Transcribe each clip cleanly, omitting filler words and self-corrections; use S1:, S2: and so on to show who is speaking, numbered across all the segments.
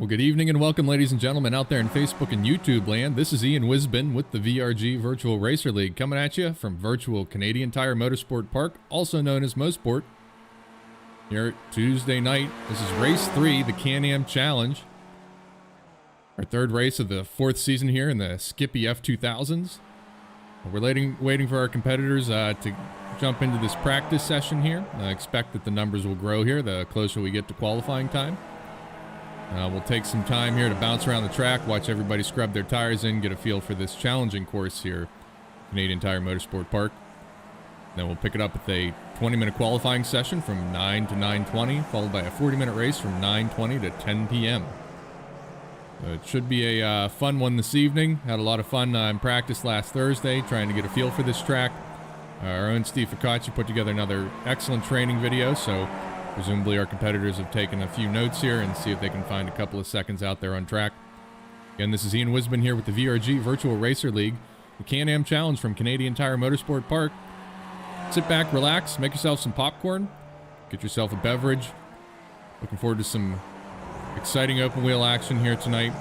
S1: Well, good evening and welcome, ladies and gentlemen, out there in Facebook and YouTube land. This is Ian Wisbin with the VRG Virtual Racer League coming at you from virtual Canadian Tire Motorsport Park, also known as Mosport. Here Tuesday night, this is race 3, the CANAM Challenge. Our third race of the fourth season here in the Skippy F2000s. We're waiting for our competitors to jump into this practice session here. I expect that the numbers will grow here the closer we get to qualifying time. We'll take some time here to bounce around the track, watch everybody scrub their tires in, get a feel for this challenging course here, Canadian Tire Motorsport Park. Then we'll pick it up with a 20-minute qualifying session from 9 to 9:20, followed by a 40-minute race from 9:20 to 10 p.m. It should be a fun one this evening. Had a lot of fun in practice last Thursday, trying to get a feel for this track. Our own Steve Ficacci put together another excellent training video, so presumably our competitors have taken a few notes here and see if they can find a couple of seconds out there on track. Again, this is Ian Wisbin here with the VRG Virtual Racer League, the Can-Am Challenge from Canadian Tire Motorsport Park. Sit back, relax, make yourself some popcorn, get yourself a beverage. Looking forward to some exciting open wheel action here tonight.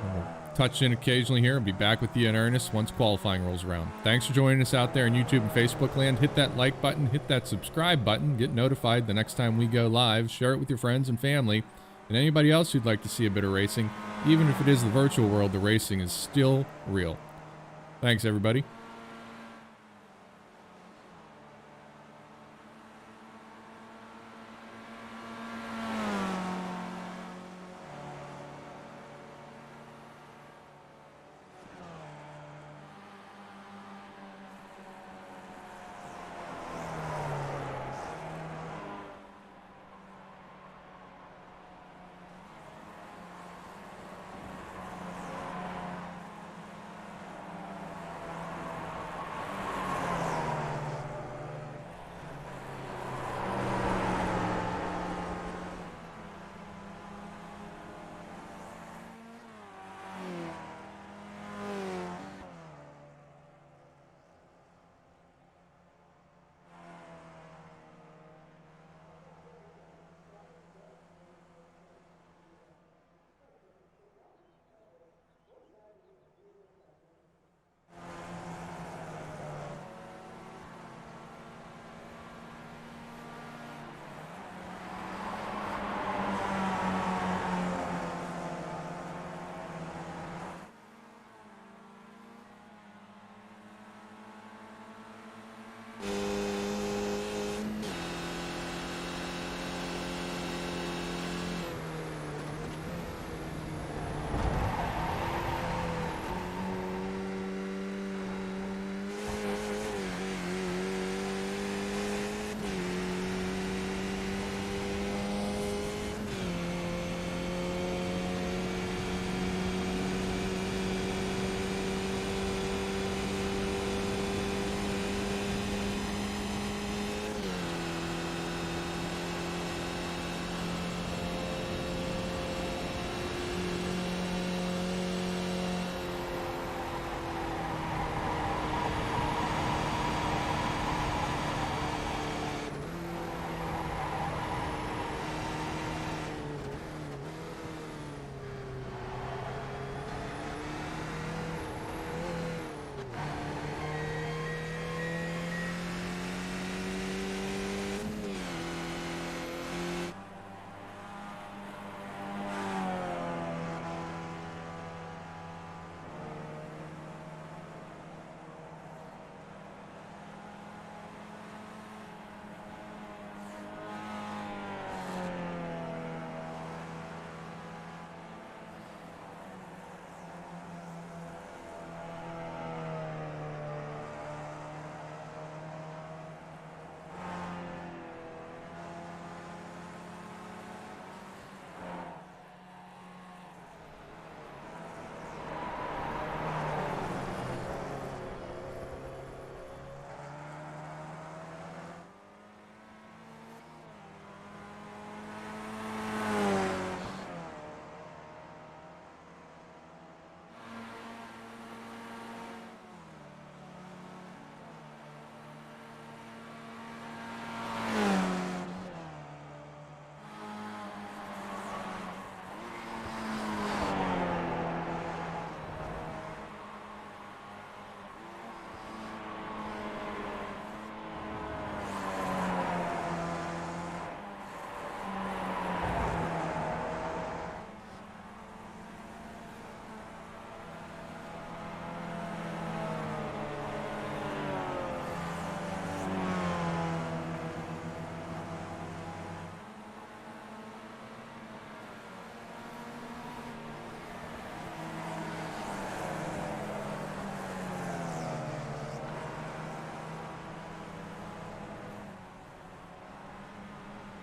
S1: We'll touch in occasionally here and be back with you in earnest once qualifying rolls around. Thanks for joining us out there in YouTube and Facebook land. Hit that like button, hit that subscribe button, get notified the next time we go live, share it with your friends and family, and anybody else who'd like to see a bit of racing. Even if it is the virtual world, the racing is still real. Thanks, everybody.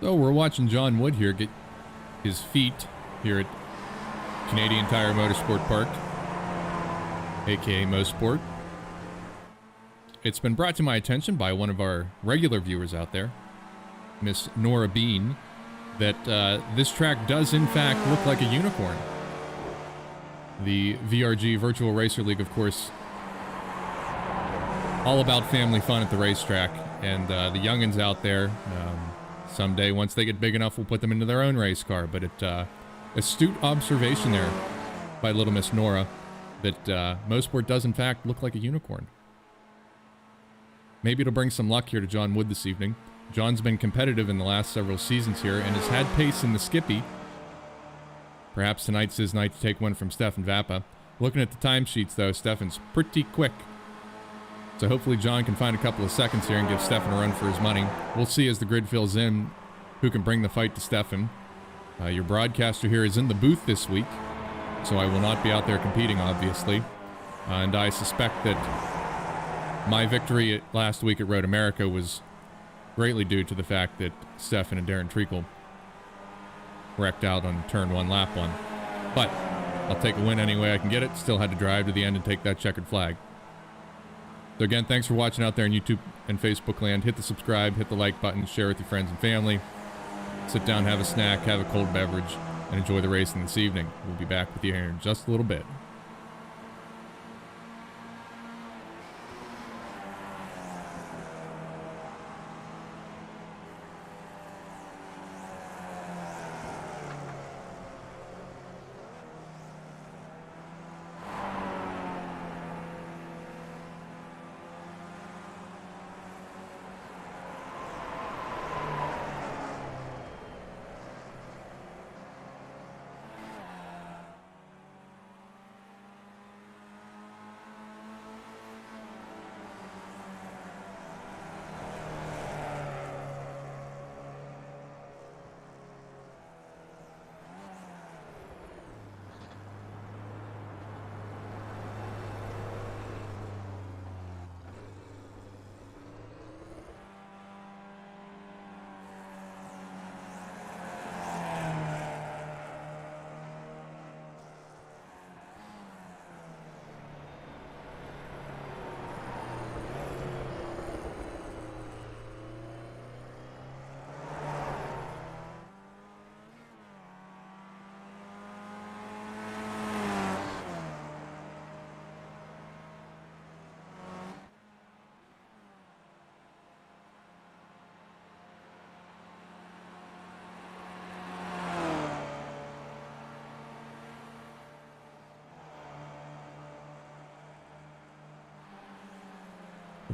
S1: So we're watching John Wood here get his feet here at Canadian Tire Motorsport Park, aka Mosport. It's been brought to my attention by one of our regular viewers out there, Miss Nora Bean, that this track does in fact look like a unicorn. The VRG Virtual Racer League, of course, all about family fun at the racetrack, and the youngins out there, someday, once they get big enough, we'll put them into their own race car. But astute observation there by little Miss Nora that Mosport does in fact look like a unicorn. Maybe it'll bring some luck here to John Wood this evening. John's been competitive in the last several seasons here and has had pace in the Skippy. Perhaps tonight's his night to take one from Stefan Vappa. Looking at the timesheets, though, Stefan's pretty quick. So hopefully John can find a couple of seconds here and give Stefan a run for his money. We'll see as the grid fills in who can bring the fight to Stefan. Your broadcaster here is in the booth this week, so I will not be out there competing, obviously. And I suspect that my victory last week at Road America was greatly due to the fact that Stefan and Darren Treacle wrecked out on turn 1, lap 1. But I'll take a win any way I can get it. Still had to drive to the end and take that checkered flag. So again, thanks for watching out there on YouTube and Facebook land. Hit the subscribe, hit the like button, share with your friends and family. Sit down, have a snack, have a cold beverage, and enjoy the racing this evening. We'll be back with you here in just a little bit.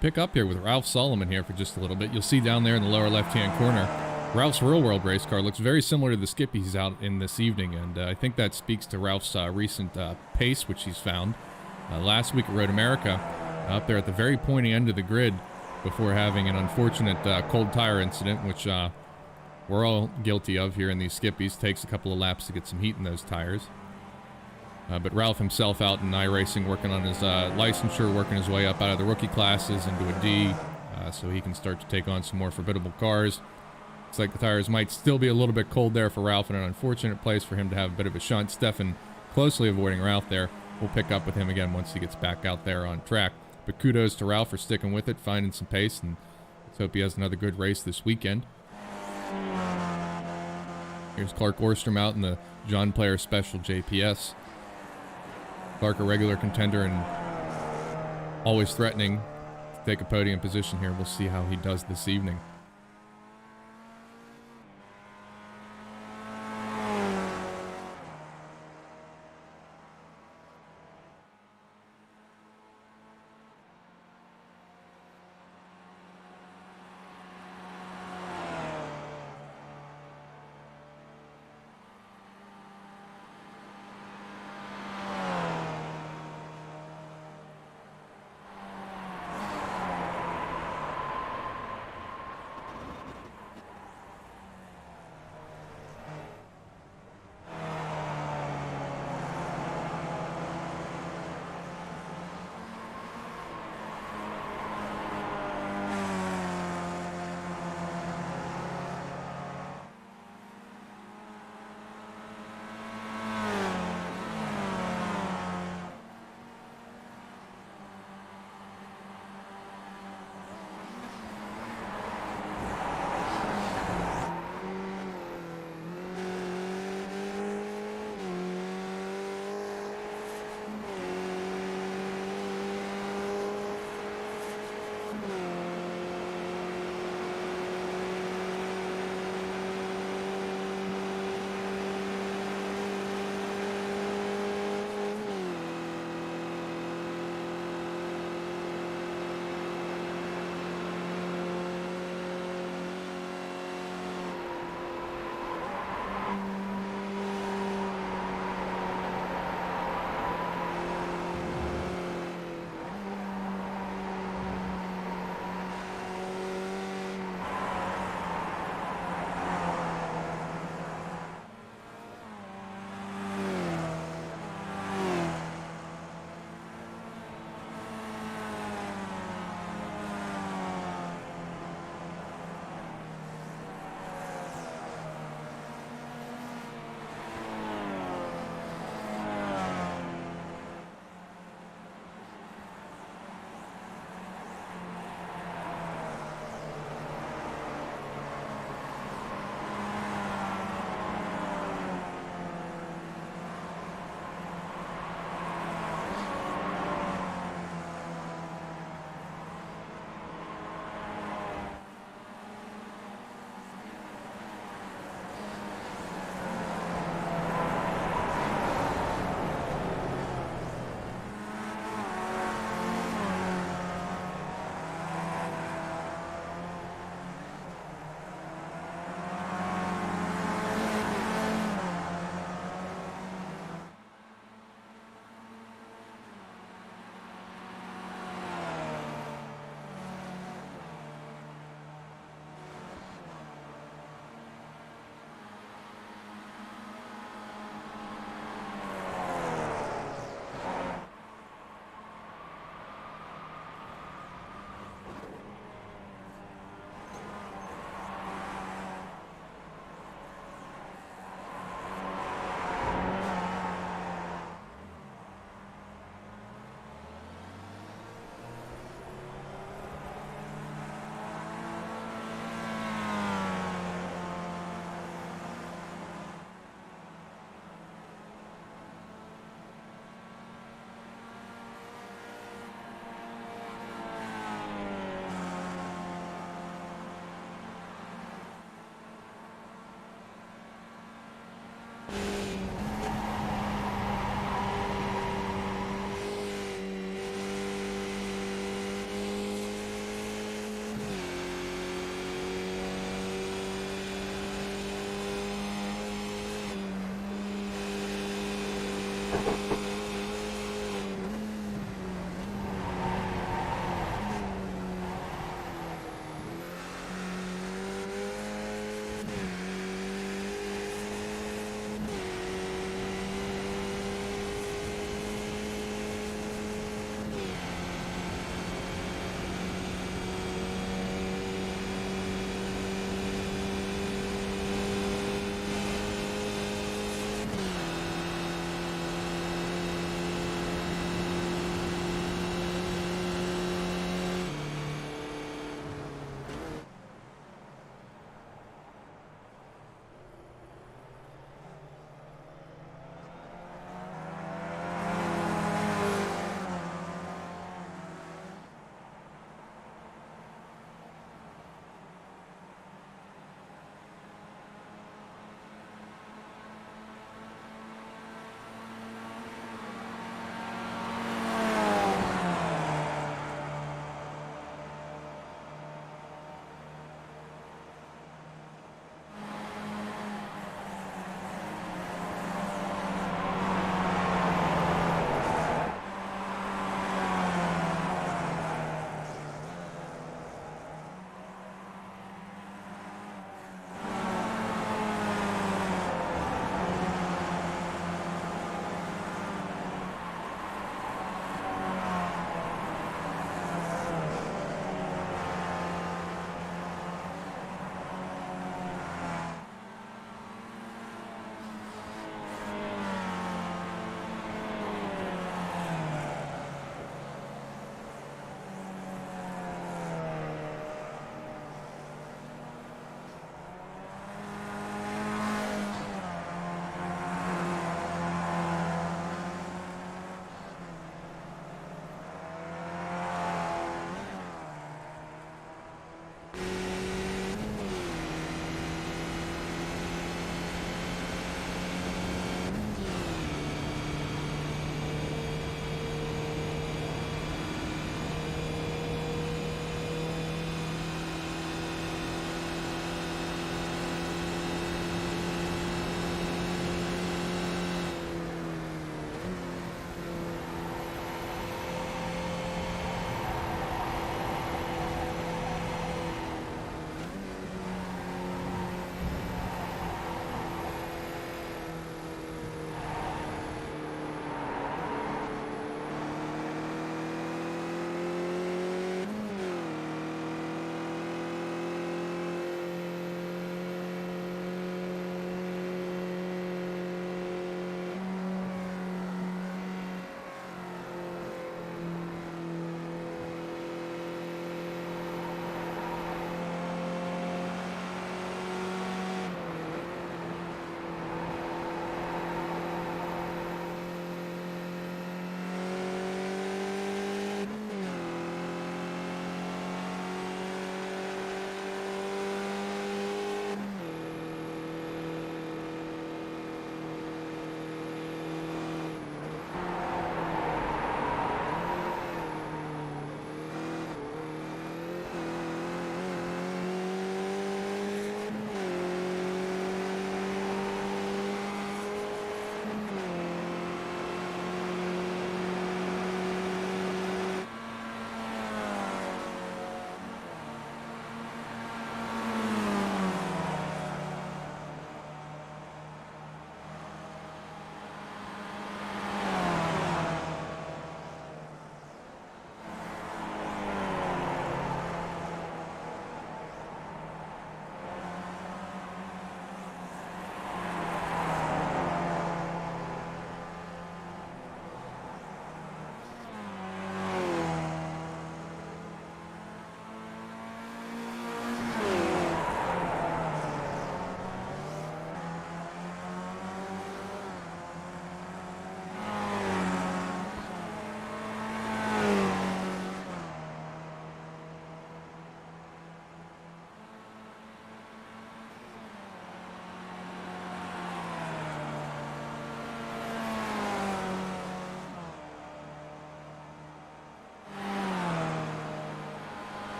S1: Pick up here with Ralph Solomon here for just a little bit. You'll see down there in the lower left-hand corner, Ralph's Real World race car looks very similar to the Skippy he's out in this evening, and I think that speaks to Ralph's recent pace, which he's found. Last week at Road America, up there at the very pointy end of the grid before having an unfortunate cold tire incident, which we're all guilty of here in these Skippies. Takes a couple of laps to get some heat in those tires. But Ralph himself out in iRacing, working on his licensure, working his way up out of the rookie classes into a D, so he can start to take on some more formidable cars. Looks like the tires might still be a little bit cold there for Ralph, and an unfortunate place for him to have a bit of a shunt. Stefan closely avoiding Ralph there. We'll pick up with him again once he gets back out there on track. But kudos to Ralph for sticking with it, finding some pace, and let's hope he has another good race this weekend. Here's Clark Orstrom out in the John Player Special JPS. Clark, a regular contender and always threatening to take a podium position here. We'll see how he does this evening.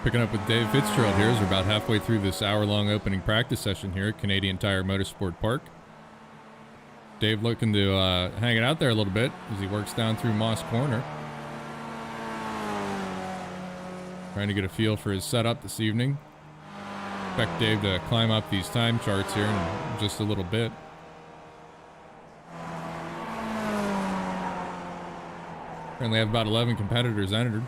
S1: Picking up with Dave Fitzgerald here as we're about halfway through this hour-long opening practice session here at Canadian Tire Motorsport Park. Dave looking to hang it out there a little bit as he works down through Moss Corner. Trying to get a feel for his setup this evening. Expect Dave to climb up these time charts here in just a little bit. Currently have about 11 competitors entered.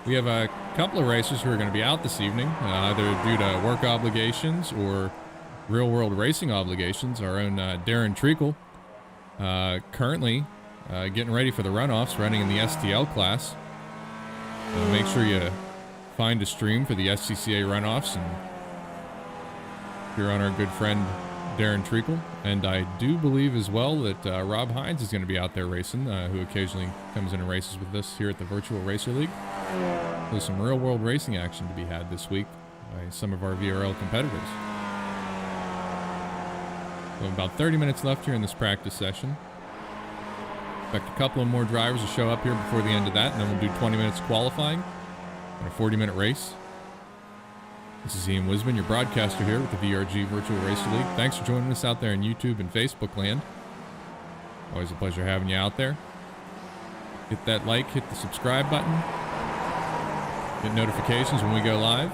S1: We have a couple of racers who are going to be out this evening, either due to work obligations or real-world racing obligations. Our own Darren Treacle, currently getting ready for the runoffs, running in the STL class. Make sure you find a stream for the SCCA runoffs and you're on our good friend Darren Treacle. And I do believe as well that Rob Hines is going to be out there racing, who occasionally comes in and races with us here at the Virtual Racer League. There's some real-world racing action to be had this week by some of our VRL competitors. We have about 30 minutes left here in this practice session. Expect a couple of more drivers to show up here before the end of that, and then we'll do 20 minutes qualifying and a 40-minute race. This is Ian Wisman, your broadcaster here with the VRG Virtual Racer League. Thanks for joining us out there on YouTube and Facebook land. Always a pleasure having you out there. Hit that like, hit the subscribe button. Get notifications when we go live.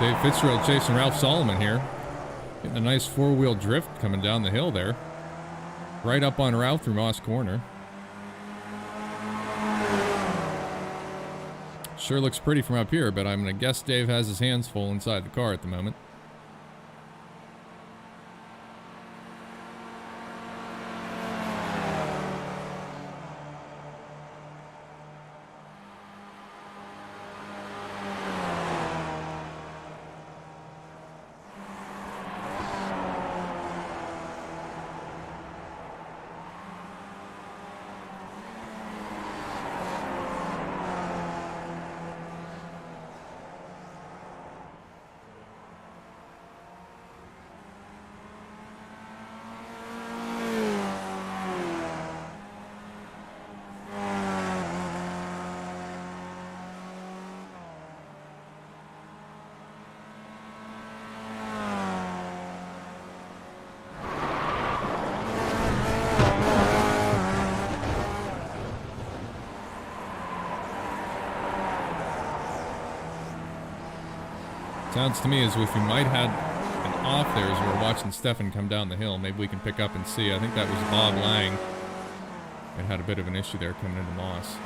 S1: Dave Fitzgerald chasing Ralph Solomon here. Getting a nice four-wheel drift coming down the hill there. Right up on Ralph through Moss Corner. Sure looks pretty from up here, but I'm going to guess Dave has his hands full inside the car at the moment. Sounds to me as if we might have an off there as we were watching Stefan come down the hill. Maybe we can pick up and see. I think that was Bob Lang that had a bit of an issue there coming into Moss.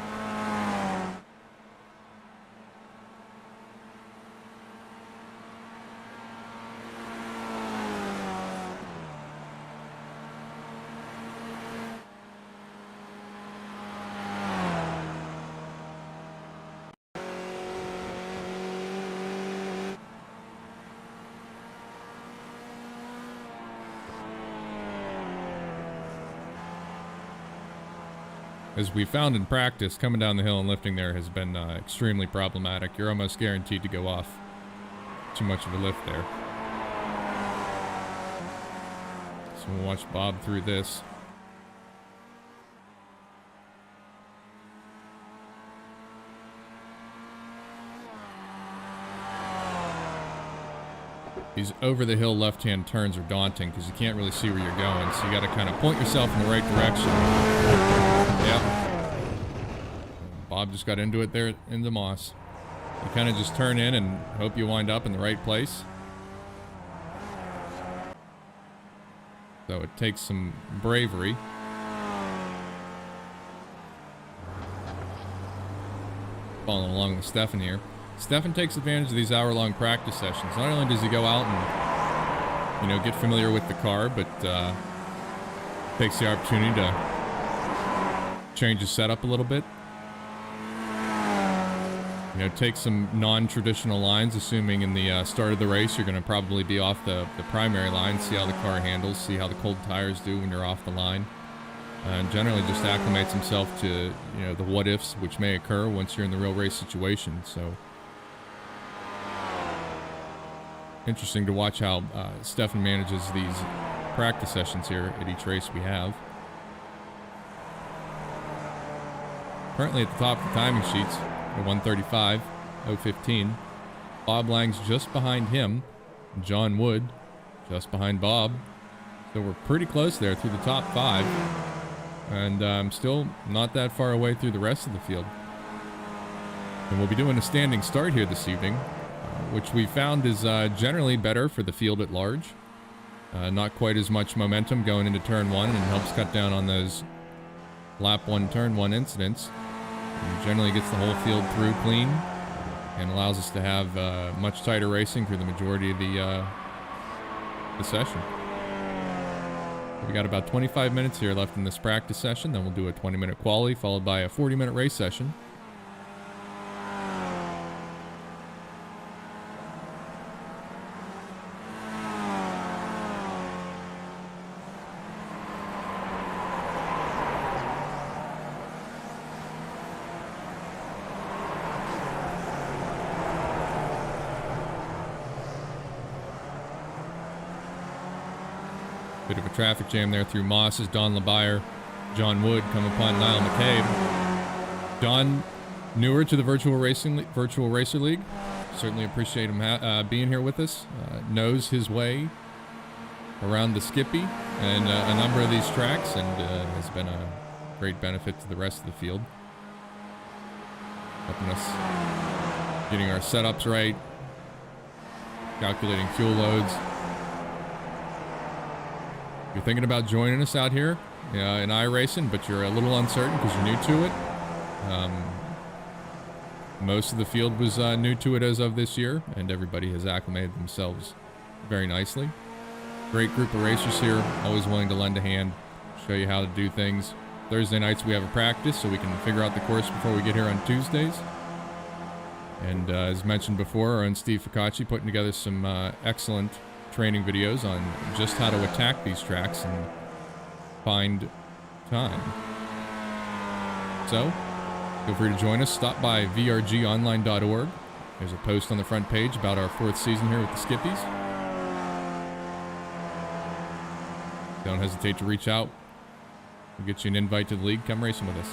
S1: as we found in practice, coming down the hill and lifting there has been extremely problematic. You're almost guaranteed to go off too much of a lift there. So we'll watch Bob through this. These over-the-hill left-hand turns are daunting because you can't really see where you're going, so you got to kind of point yourself in the right direction. Yep. Bob just got into it there in the moss. You kind of just turn in and hope you wind up in the right place. So it takes some bravery. Following along with Stefan here. Stefan takes advantage of these hour-long practice sessions. Not only does he go out and, you know, get familiar with the car, but takes the opportunity to change his setup a little bit. You know, take some non-traditional lines, assuming in the start of the race you're going to probably be off the primary line, see how the car handles, see how the cold tires do when you're off the line. And generally just acclimates himself to, you know, the what-ifs which may occur once you're in the real race situation. So interesting to watch how Stefan manages these practice sessions here at each race we have. Currently at the top of the timing sheets at 1:35:015. Bob Lang's just behind him. John Wood just behind Bob. So we're pretty close there through the top 5. And still not that far away through the rest of the field. And we'll be doing a standing start here this evening, which we found is generally better for the field at large. Not quite as much momentum going into turn 1 and helps cut down on those lap 1, turn 1 incidents. And generally gets the whole field through clean and allows us to have much tighter racing through the majority of the session. We got about 25 minutes here left in this practice session. Then we'll do a 20-minute quali followed by a 40-minute race session. Bit of a traffic jam there through Moss as Don LeBayer, John Wood come upon Niall McCabe. Don, newer to the Virtual Racer League. Certainly appreciate him being here with us. Knows his way around the Skippy and a number of these tracks, and has been a great benefit to the rest of the field. Helping us getting our setups right, calculating fuel loads. If you're thinking about joining us out here in iRacing, but you're a little uncertain because you're new to it. Most of the field was new to it as of this year, and everybody has acclimated themselves very nicely. Great group of racers here, always willing to lend a hand, show you how to do things. Thursday nights we have a practice so we can figure out the course before we get here on Tuesdays. And as mentioned before, our own Steve Ficacci putting together some excellent training videos on just how to attack these tracks and find time. So, feel free to join us. Stop by vrgonline.org. There's a post on the front page about our 4th season here with the Skippies. Don't hesitate to reach out. We'll get you an invite to the league. Come racing with us.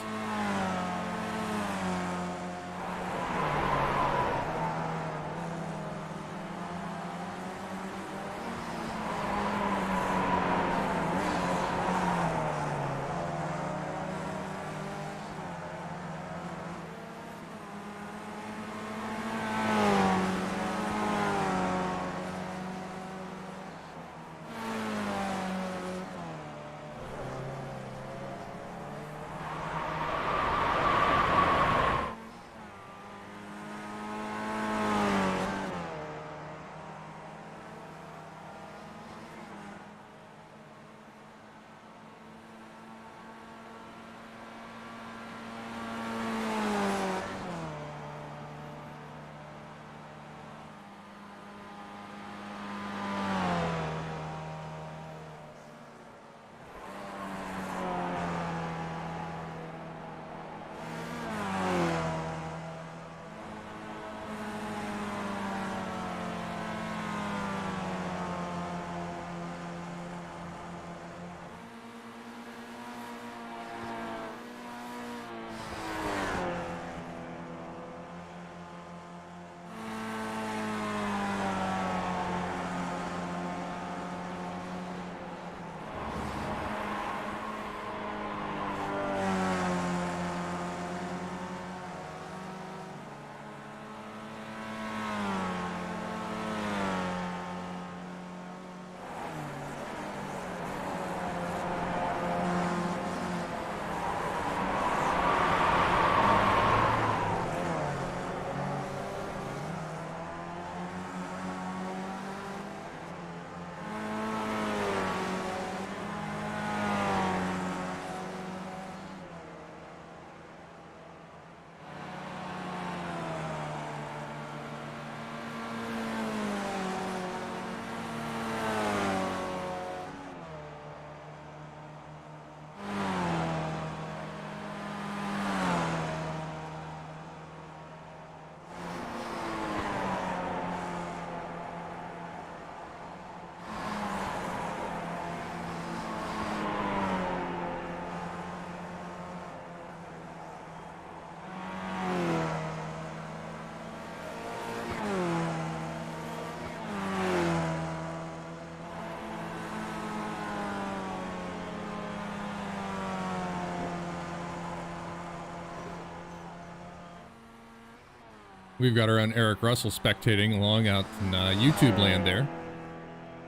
S1: We've got our own Eric Russell spectating along out in YouTube land there.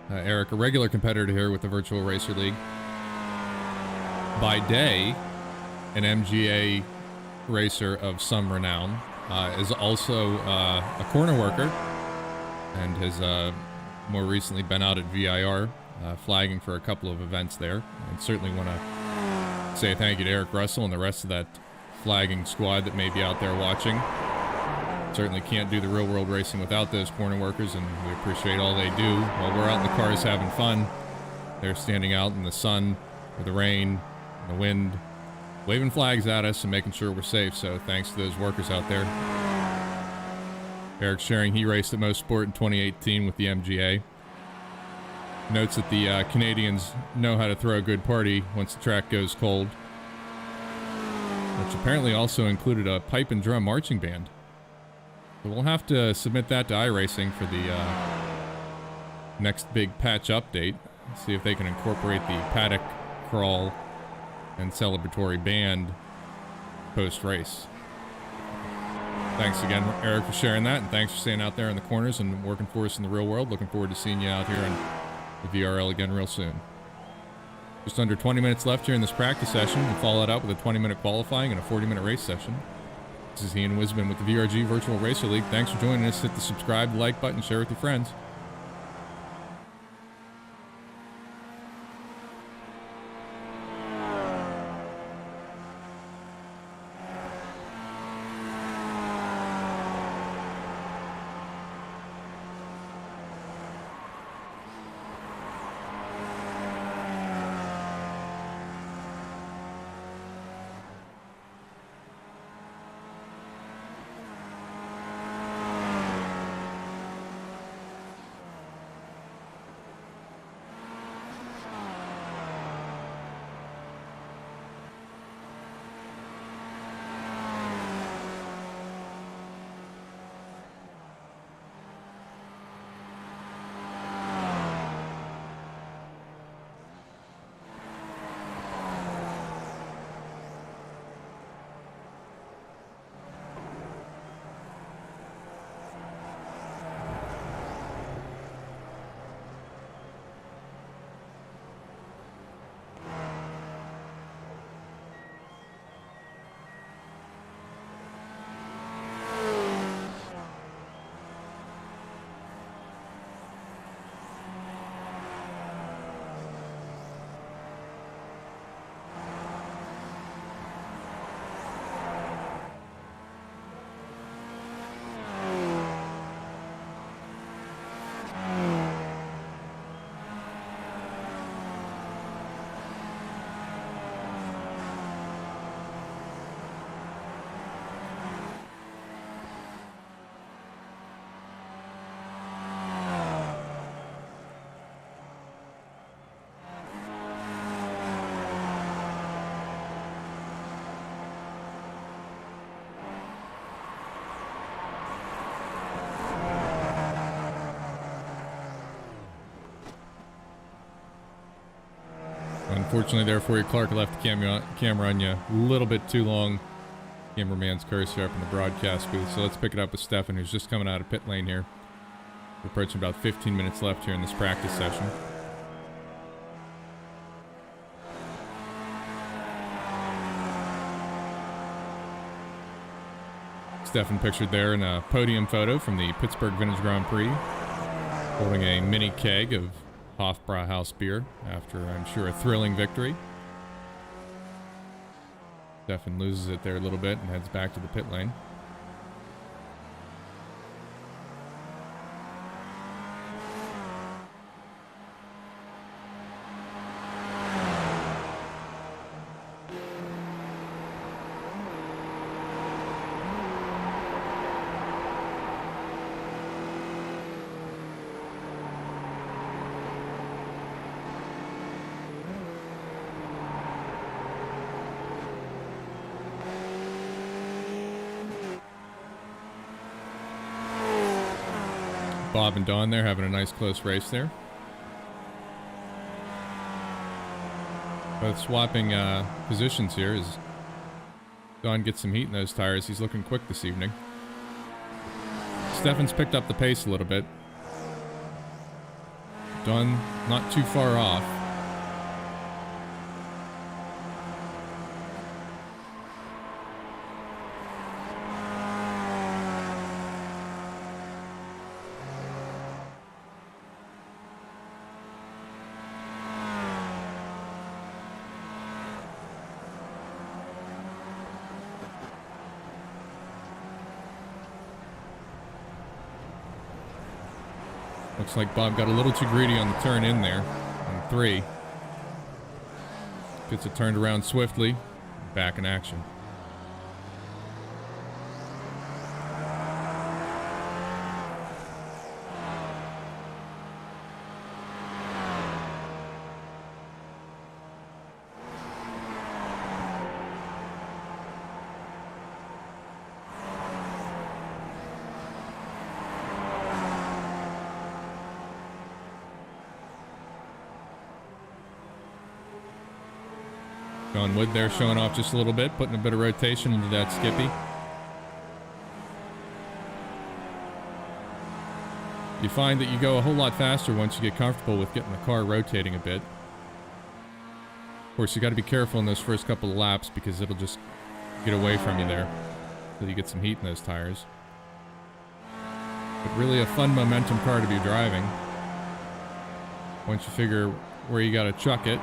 S1: Eric, a regular competitor here with the Virtual Racer League. By day, an MGA racer of some renown, is also a corner worker and has more recently been out at VIR flagging for a couple of events there. And certainly want to say thank you to Eric Russell and the rest of that flagging squad that may be out there watching. Certainly can't do the real world racing without those corner workers, and we appreciate all they do. While we're out in the cars having fun, they're standing out in the sun or the rain, the wind, waving flags at us and making sure we're safe. So thanks to those workers out there. Eric sharing he raced at Mosport in 2018 with the MGA. Notes that the Canadians know how to throw a good party once the track goes cold, which apparently also included a pipe and drum marching band. So we'll have to submit that to iRacing for the next big patch update. See if they can incorporate the paddock crawl and celebratory band post-race. Thanks again, Eric, for sharing that, and thanks for staying out there in the corners and working for us in the real world. Looking forward to seeing you out here in the VRL again real soon. Just under 20 minutes left here in this practice session. We'll follow it up with a 20-minute qualifying and a 40-minute race session. This is Ian Wisman with the VRG Virtual Racer League. Thanks for joining us. Hit the subscribe, like button, share with your friends. Unfortunately there for you, Clark left the camera on you a little bit too long. Cameraman's cursor up in the broadcast booth. So let's pick it up with Stefan, who's just coming out of pit lane here. We're approaching about 15 minutes left here in this practice session. Stefan pictured there in a podium photo from the Pittsburgh Vintage Grand Prix, holding a mini keg of Hofbrauhaus beer after, I'm sure, a thrilling victory. Stefan loses it there a little bit and heads back to the pit lane. Bob and Don there having a nice close race there. Both swapping positions here as Don gets some heat in those tires. He's looking quick this evening. Stefan's picked up the pace a little bit. Dunn not too far off. Looks like Bob got a little too greedy on the turn in there. On 3. Gets it turned around swiftly. Back in action. John Wood there showing off just a little bit, putting a bit of rotation into that Skippy. You find that you go a whole lot faster once you get comfortable with getting the car rotating a bit. Of course, you got to be careful in those first couple of laps because it'll just get away from you there so you get some heat in those tires. But really a fun momentum car to be driving. Once you figure where you got to chuck it,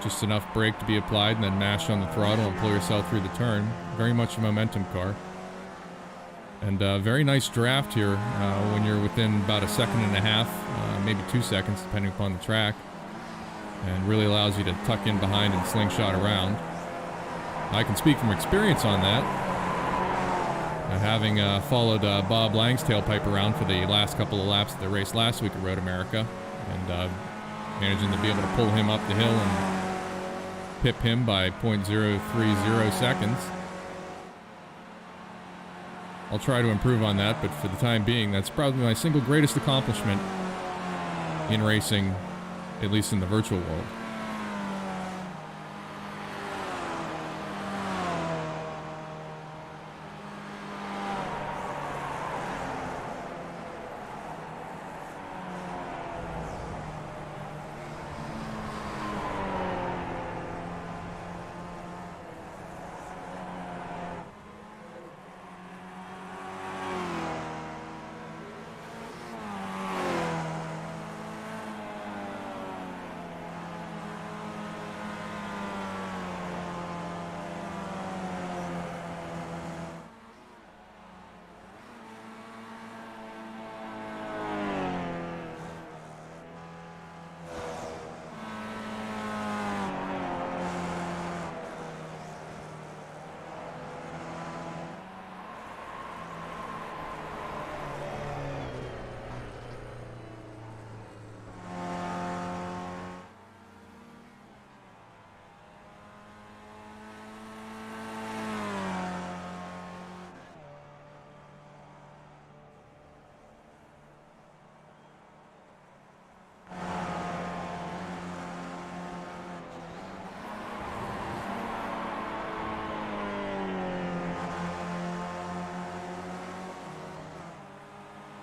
S1: just enough brake to be applied and then mash on the throttle and pull yourself through the turn. Very much a momentum car. And very nice draft here when you're within about a second and a half, maybe 2 seconds depending upon the track. And really allows you to tuck in behind and slingshot around. I can speak from experience on that. Having followed Bob Lang's tailpipe around for the last couple of laps of the race last week at Road America. And managing to be able to pull him up the hill and pip him by 0.030 seconds. I'll try to improve on that, but for the time being, that's probably my single greatest accomplishment in racing, at least in the virtual world.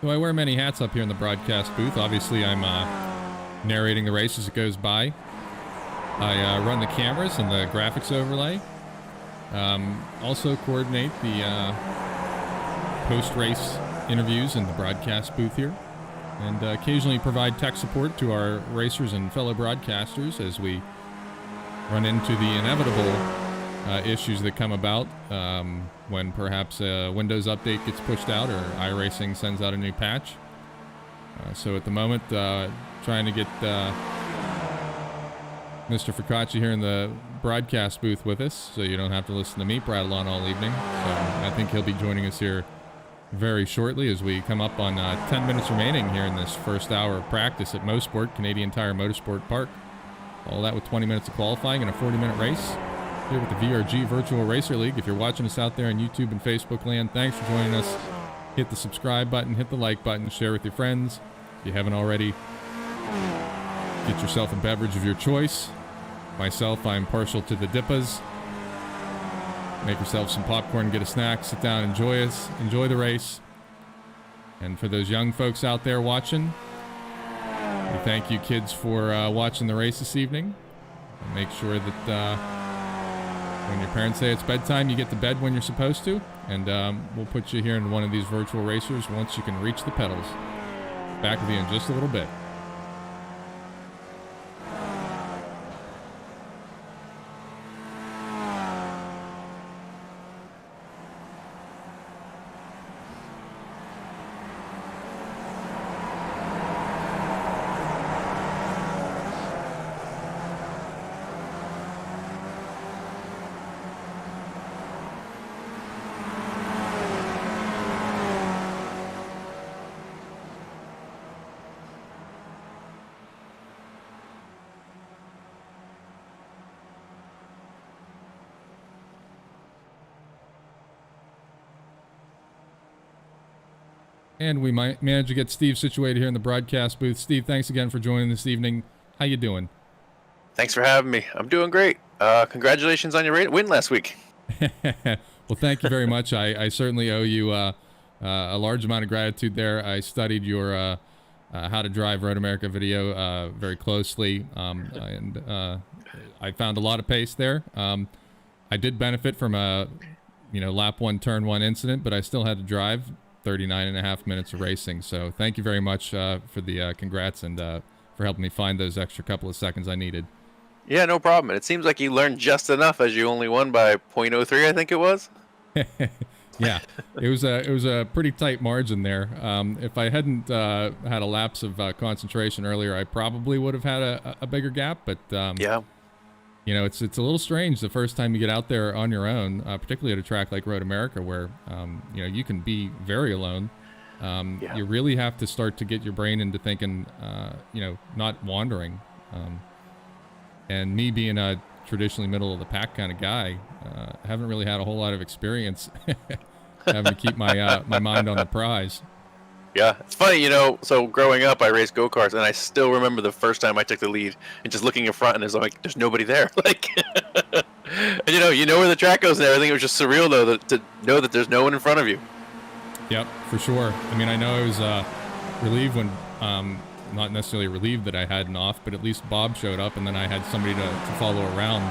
S1: So I wear many hats up here in the broadcast booth. Obviously, I'm narrating the race as it goes by. I run the cameras and the graphics overlay. Also coordinate the post-race interviews in the broadcast booth here. And occasionally provide tech support to our racers and fellow broadcasters as we run into the inevitable issues that come about when perhaps a Windows update gets pushed out or iRacing sends out a new patch. So at the moment, trying to get Mr. Focaccia here in the broadcast booth with us, so you don't have to listen to me prattle on all evening. So I think he'll be joining us here very shortly as we come up on 10 minutes remaining here in this first hour of practice at Mosport, Canadian Tire Motorsport Park. All that with 20 minutes of qualifying and a 40-minute race here with the VRG Virtual Racer League. If you're watching us out there on YouTube and Facebook land, thanks for joining us. Hit the subscribe button, hit the like button, share with your friends. If you haven't already, get yourself a beverage of your choice. Myself, I'm partial to the Dippas. Make yourself some popcorn, get a snack, sit down, enjoy the race. And for those young folks out there watching, we thank you kids for watching the race this evening. And make sure that when your parents say it's bedtime, you get to bed when you're supposed to. And we'll put you here in one of these virtual racers once you can reach the pedals. Back with you in just a little bit. And we might manage to get Steve situated here in the broadcast booth. Steve, thanks again for joining this evening. How you doing?
S2: Thanks for having me. I'm doing great. Congratulations on your win last week.
S1: Well, thank you very much. I certainly owe you a large amount of gratitude there. I studied your How to Drive Road America video very closely, and I found a lot of pace there. I did benefit from a lap 1, turn 1 incident, but I still had to drive 39.5 minutes of racing. So thank you very much for the congrats and for helping me find those extra couple of seconds I needed.
S2: Yeah, no problem. And it seems like you learned just enough, as you only won by 0.03, I think it was.
S1: Yeah, it was a pretty tight margin there. If I hadn't had a lapse of concentration earlier, I probably would have had a bigger gap. But
S2: yeah,
S1: it's a little strange the first time you get out there on your own, particularly at a track like Road America, where you can be very alone.
S2: Yeah.
S1: You really have to start to get your brain into thinking, not wandering. And me being a traditionally middle of the pack kind of guy, I haven't really had a whole lot of experience having to keep my my mind on the prize.
S2: Yeah, it's funny, so growing up, I raced go-karts, and I still remember the first time I took the lead and just looking in front, and there's nobody there. Like, and you know where the track goes and everything. It was just surreal, though, to know that there's no one in front of you.
S1: Yep, for sure. I mean, I know I was relieved when, not necessarily relieved that I had an off, but at least Bob showed up, and then I had somebody to follow around.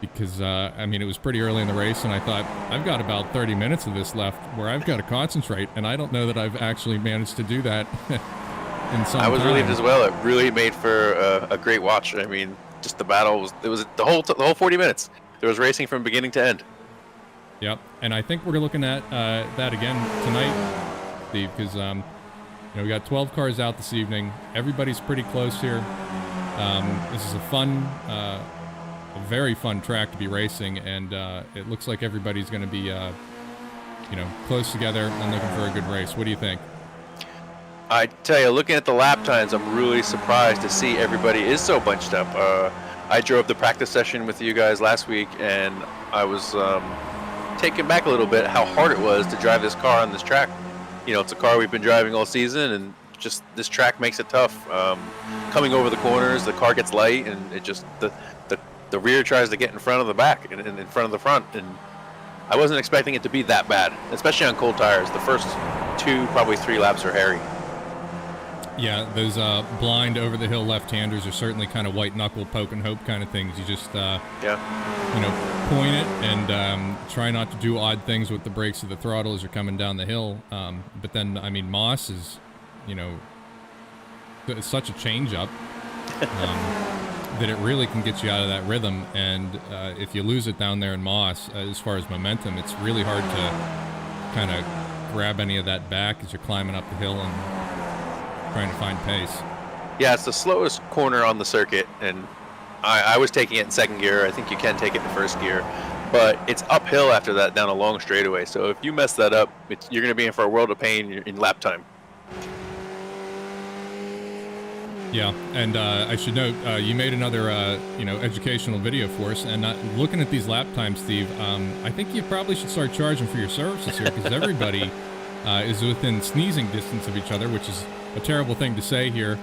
S1: Because, it was pretty early in the race, and I thought, I've got about 30 minutes of this left where I've got to concentrate, and I don't know that I've actually managed to do that in some
S2: I was
S1: time.
S2: relieved as well. It really made for a great watch. I mean, just the battle was the whole 40 minutes. There was racing from beginning to end.
S1: Yep, and I think we're looking at that again tonight, Steve, because, we got 12 cars out this evening. Everybody's pretty close here. This is a very fun track to be racing, and it looks like everybody's going to be, close together and looking for a good race. What do you think?
S2: I tell you, looking at the lap times, I'm really surprised to see everybody is so bunched up. I drove the practice session with you guys last week, and I was taken back a little bit how hard it was to drive this car on this track. It's a car we've been driving all season, and just this track makes it tough. Coming over the corners, the car gets light, and it just the rear tries to get in front of the back and in front of the front, and I wasn't expecting it to be that bad, especially on cold tires. The first 2, probably 3 laps are hairy.
S1: Yeah, those blind over-the-hill left-handers are certainly kind of white-knuckle, poke-and-hope kind of things. You just, point it and try not to do odd things with the brakes or the throttle as you're coming down the hill. But then, Moss is, it's such a change-up that it really can get you out of that rhythm. And if you lose it down there in Moss, as far as momentum, it's really hard to kind of grab any of that back as you're climbing up the hill and trying to find pace.
S2: Yeah, it's the slowest corner on the circuit, and I was taking it in second gear. I think you can take it in first gear, but it's uphill after that down a long straightaway. So if you mess that up, you're going to be in for a world of pain in lap time.
S1: Yeah, and I should note, you made another, educational video for us, and looking at these lap times, Steve, I think you probably should start charging for your services here, because everybody is within sneezing distance of each other, which is a terrible thing to say here,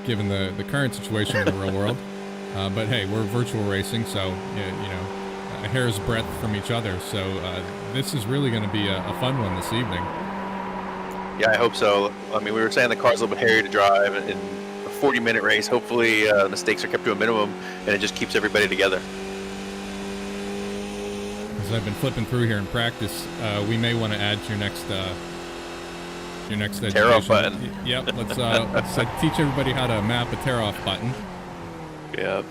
S1: given the current situation in the real world. But hey, we're virtual racing, so a hair's breadth from each other. So this is really going to be a fun one this evening.
S2: Yeah, I hope so. I mean, we were saying the car's a little bit hairy to drive in a 40-minute race. Hopefully, mistakes are kept to a minimum, and it just keeps everybody together.
S1: As I've been flipping through here in practice, we may want to add to your next education.
S2: Tear-off button.
S1: Yep. Let's teach everybody how to map a tear-off button.
S2: Yeah.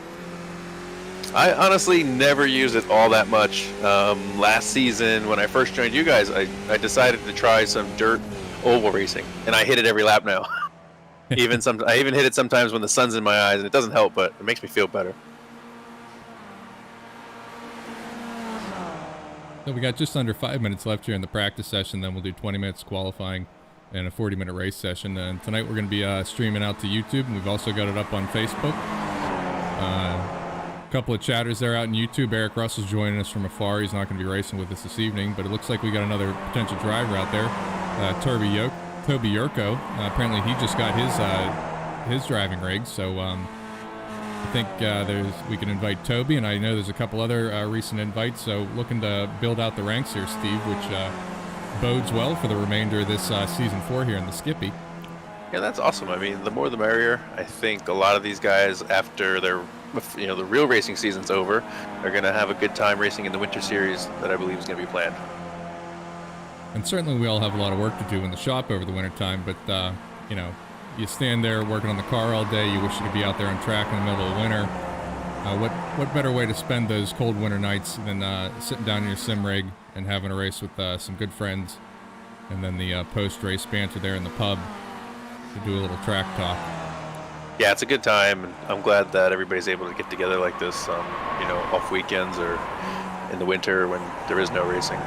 S2: I honestly never used it all that much. Last season, when I first joined you guys, I decided to try some dirt oval racing, and I hit it every lap now. I even hit it sometimes when the sun's in my eyes, and it doesn't help, but it makes me feel better.
S1: So we got just under 5 minutes left here in the practice session. Then we'll do 20 minutes qualifying and a 40-minute race session. And tonight we're going to be streaming out to YouTube, and we've also got it up on Facebook. A couple of chatters there out in YouTube. Eric Russell's joining us from afar. He's not going to be racing with us this evening, but it looks like we got another potential driver out there. Toby Yurko. Apparently he just got his driving rig, so I think we can invite Toby, and I know there's a couple other recent invites, so looking to build out the ranks here, Steve, which bodes well for the remainder of this Season 4 here in the Skippy.
S2: Yeah, that's awesome. I mean, the more the merrier. I think a lot of these guys, after the real racing season's over, are going to have a good time racing in the Winter Series that I believe is going to be planned.
S1: And certainly we all have a lot of work to do in the shop over the wintertime, but, you stand there working on the car all day, you wish you could be out there on track in the middle of winter. What better way to spend those cold winter nights than sitting down in your sim rig and having a race with some good friends, and then the post-race banter there in the pub to do a little track talk.
S2: Yeah, it's a good time, and I'm glad that everybody's able to get together like this, off weekends or in the winter when there is no racing.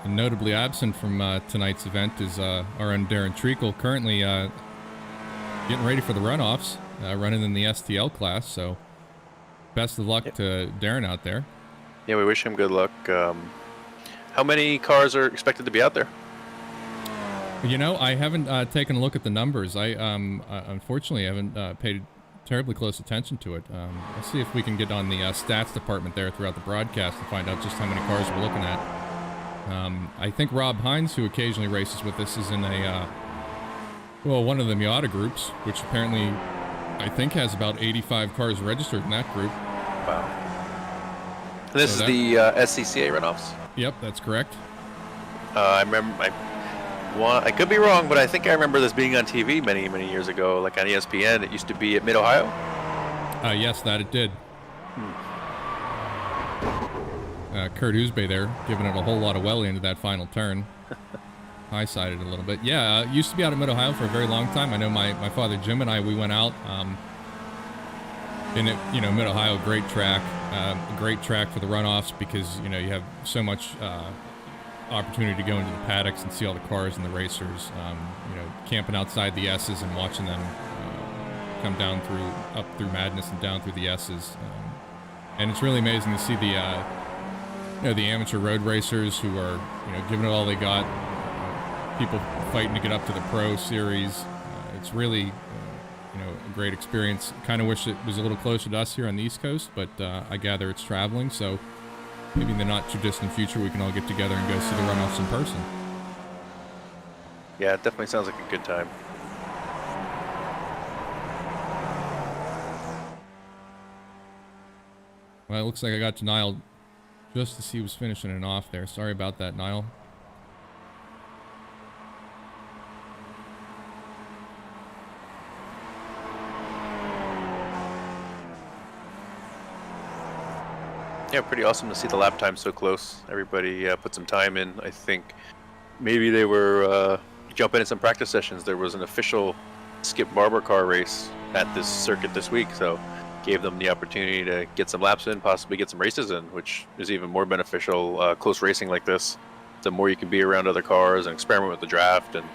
S1: And notably absent from tonight's event is our own Darren Treacle, currently getting ready for the runoffs, running in the STL class. So best of luck to Darren out there.
S2: Yeah, we wish him good luck. How many cars are expected to be out there?
S1: I haven't taken a look at the numbers. I unfortunately haven't paid terribly close attention to it. Let's see if we can get on the stats department there throughout the broadcast to find out just how many cars we're looking at. I think Rob Hines, who occasionally races with us, is in one of the Miata groups, which apparently I think has about 85 cars registered in that group.
S2: Wow. And this is the SCCA runoffs?
S1: Yep, that's correct.
S2: I remember, I could be wrong, but I think I remember this being on TV many, many years ago, like on ESPN. It used to be at Mid-Ohio?
S1: Yes, that it did. Kurt Oosbay there, giving it a whole lot of welly into that final turn. High-sided a little bit. Yeah, used to be out of Mid-Ohio for a very long time. I know my father Jim and I, we went out. And Mid-Ohio, great track for the runoffs because, you have so much opportunity to go into the paddocks and see all the cars and the racers, camping outside the S's and watching them come down up through Madness and down through the S's. And it's really amazing to see the amateur road racers who are, giving it all they got, people fighting to get up to the pro series. It's really, a great experience. Kind of wish it was a little closer to us here on the East Coast, but I gather it's traveling, so maybe in the not too distant future we can all get together and go see the runoffs in person.
S2: Yeah, it definitely sounds like a good time.
S1: Well, it looks like I got to Niall just as he was finishing it off there. Sorry about that, Niall.
S2: Yeah, pretty awesome to see the lap time so close. Everybody put some time in. I think maybe they were jumping in some practice sessions. There was an official Skip Barber car race at this circuit this week, so gave them the opportunity to get some laps in, possibly get some races in, which is even more beneficial. Close racing like this, the more you can be around other cars and experiment with the draft. And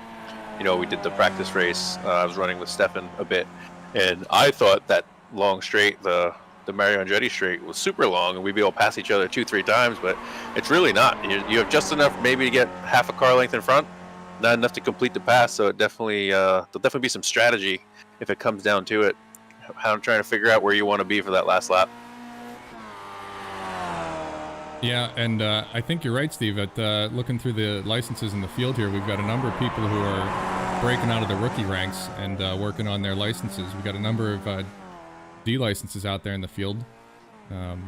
S2: we did the practice race. I was running with Stefan a bit, and I thought that long straight, the Mario Andretti straight, was super long, and we'd be able to pass each other 2-3 times, but it's really not. You have just enough maybe to get half a car length in front, not enough to complete the pass. So it definitely there'll definitely be some strategy if it comes down to it. I'm trying to figure out where you want to be for that last lap.
S1: Yeah, and I think you're right, Steve. At looking through the licenses in the field here, we've got a number of people who are breaking out of the rookie ranks and working on their licenses. We've got a number of D licenses out there in the field. Of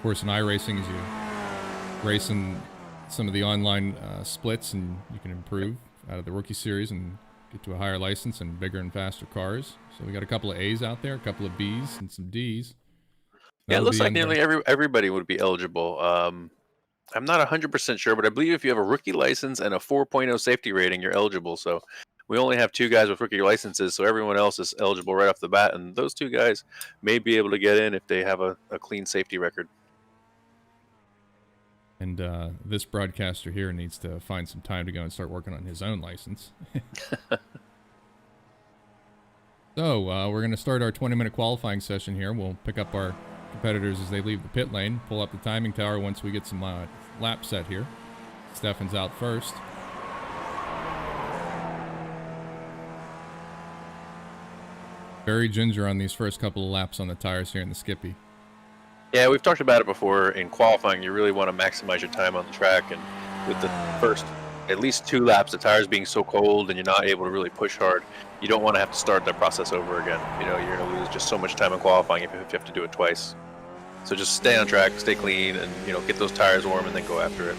S1: course, in iRacing, as you race in some of the online splits, and you can improve out of the rookie series and get to a higher license and bigger and faster cars. So we got a couple of A's out there, a couple of B's, and some D's.
S2: Yeah, it looks like nearly everybody would be eligible. I'm not 100% sure, but I believe if you have a rookie license and a 4.0 safety rating, you're eligible. So we only have 2 guys with rookie licenses, so everyone else is eligible right off the bat. And those 2 guys may be able to get in if they have a clean safety record.
S1: And this broadcaster here needs to find some time to go and start working on his own license. So we're going to start our 20-minute qualifying session here. We'll pick up our competitors as they leave the pit lane, pull up the timing tower once we get some laps set here. Stefan's out first. Very ginger on these first couple of laps on the tires here in the Skippy.
S2: Yeah, we've talked about it before. In qualifying, you really want to maximize your time on the track, and with the first at least 2 laps, the tires being so cold and you're not able to really push hard, you don't want to have to start the process over again. You know, you're going to lose just so much time in qualifying if you have to do it twice. So just stay on track, stay clean, and, you know, get those tires warm and then go after it.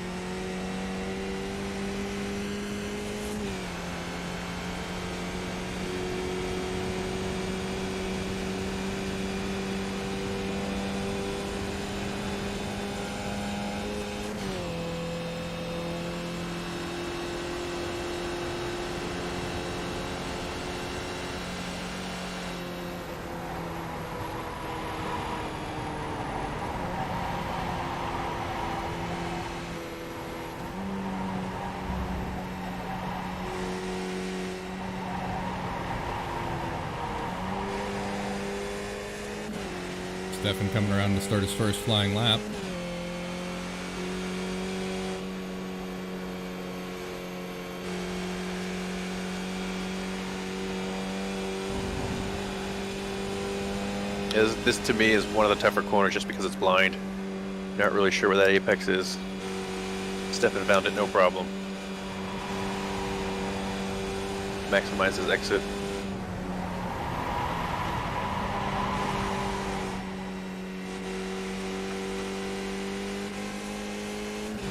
S1: Stefan coming around to start his first flying lap.
S2: This to me is one of the tougher corners just because it's blind. Not really sure where that apex is. Stefan found it no problem. Maximize his exit.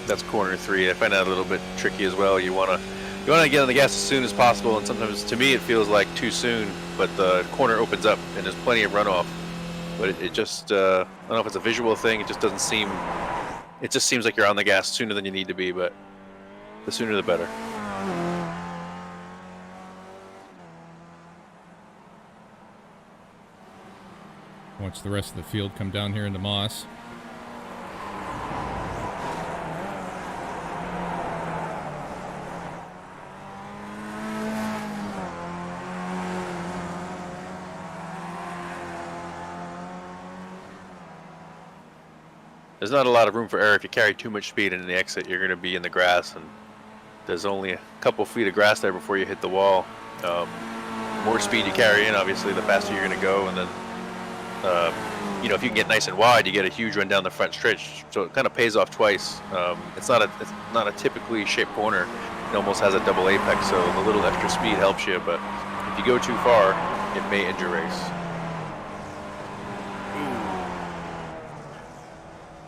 S2: That's corner 3. I find that a little bit tricky as well. You want to get on the gas as soon as possible, and sometimes to me it feels like too soon. But the corner opens up and there's plenty of runoff. But it just I don't know if it's a visual thing. It just doesn't seem. It just seems like you're on the gas sooner than you need to be. But the sooner the better.
S1: Watch the rest of the field come down here into Moss.
S2: There's not a lot of room for error. If you carry too much speed in the exit, you're going to be in the grass, and there's only a couple feet of grass there before you hit the wall. More speed you carry in, obviously, the faster you're going to go, and then, you know, if you can get nice and wide, you get a huge run down the front stretch. So it kind of pays off twice. It's not a typically shaped corner. It almost has a double apex, so the little extra speed helps you. But if you go too far, it may end your race.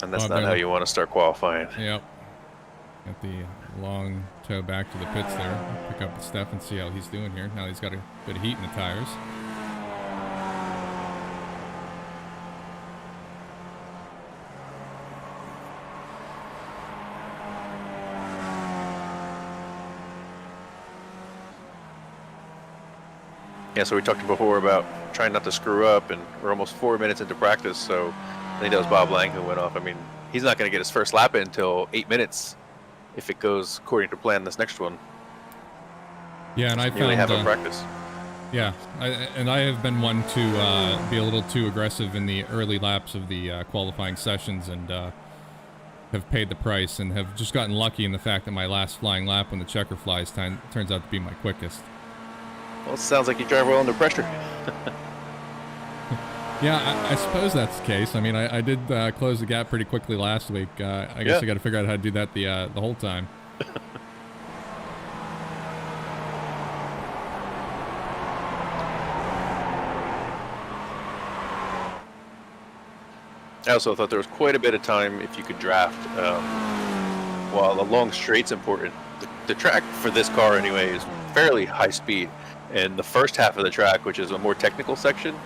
S2: And that's not how you want to start qualifying.
S1: Yep. Got the long tow back to the pits there. Pick up the Steph and see how he's doing here. Now he's got a bit of heat in the tires.
S2: Yeah, so we talked before about trying not to screw up, and we're almost 4 minutes into practice, so I think that was Bob Lang who went off. I mean, he's not going to get his first lap in until 8 minutes if it goes according to plan this next one.
S1: Yeah, and I
S2: found have a practice.
S1: Yeah, I have been one to be a little too aggressive in the early laps of the qualifying sessions, and have paid the price, and have just gotten lucky in the fact that my last flying lap when the checker flies turns out to be my quickest.
S2: Well, it sounds like you drive well under pressure.
S1: Yeah, I suppose that's the case. I mean, I did close the gap pretty quickly last week. I guess I got to figure out how to do that the whole time.
S2: I also thought there was quite a bit of time if you could draft. While the long straight's important, the track for this car anyway is fairly high speed, and the first half of the track, which is a more technical section,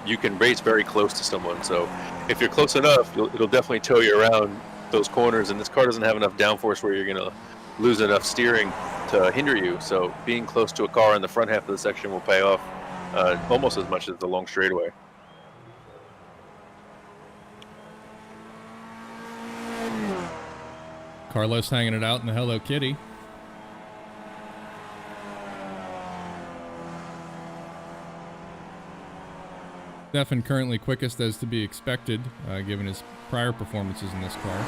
S2: you can race very close to someone. So if you're close enough, it'll definitely tow you around those corners, and this car doesn't have enough downforce where you're going to lose enough steering to hinder you. So being close to a car in the front half of the section will pay off almost as much as the long straightaway.
S1: Carlos hanging it out in the Hello Kitty. Stefan currently quickest as to be expected, given his prior performances in this car.